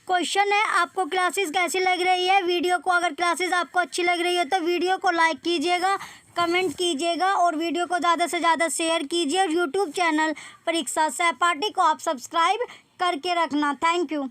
क्वेश्चन है। आपको क्लासेस कैसी लग रही है, वीडियो को अगर क्लासेस आपको अच्छी लग रही है तो वीडियो को लाइक कीजिएगा, कमेंट कीजिएगा और वीडियो को ज़्यादा से ज़्यादा शेयर कीजिए और यूट्यूब चैनल परीक्षा सहपाठी को आप सब्सक्राइब करके रखना। Thank you.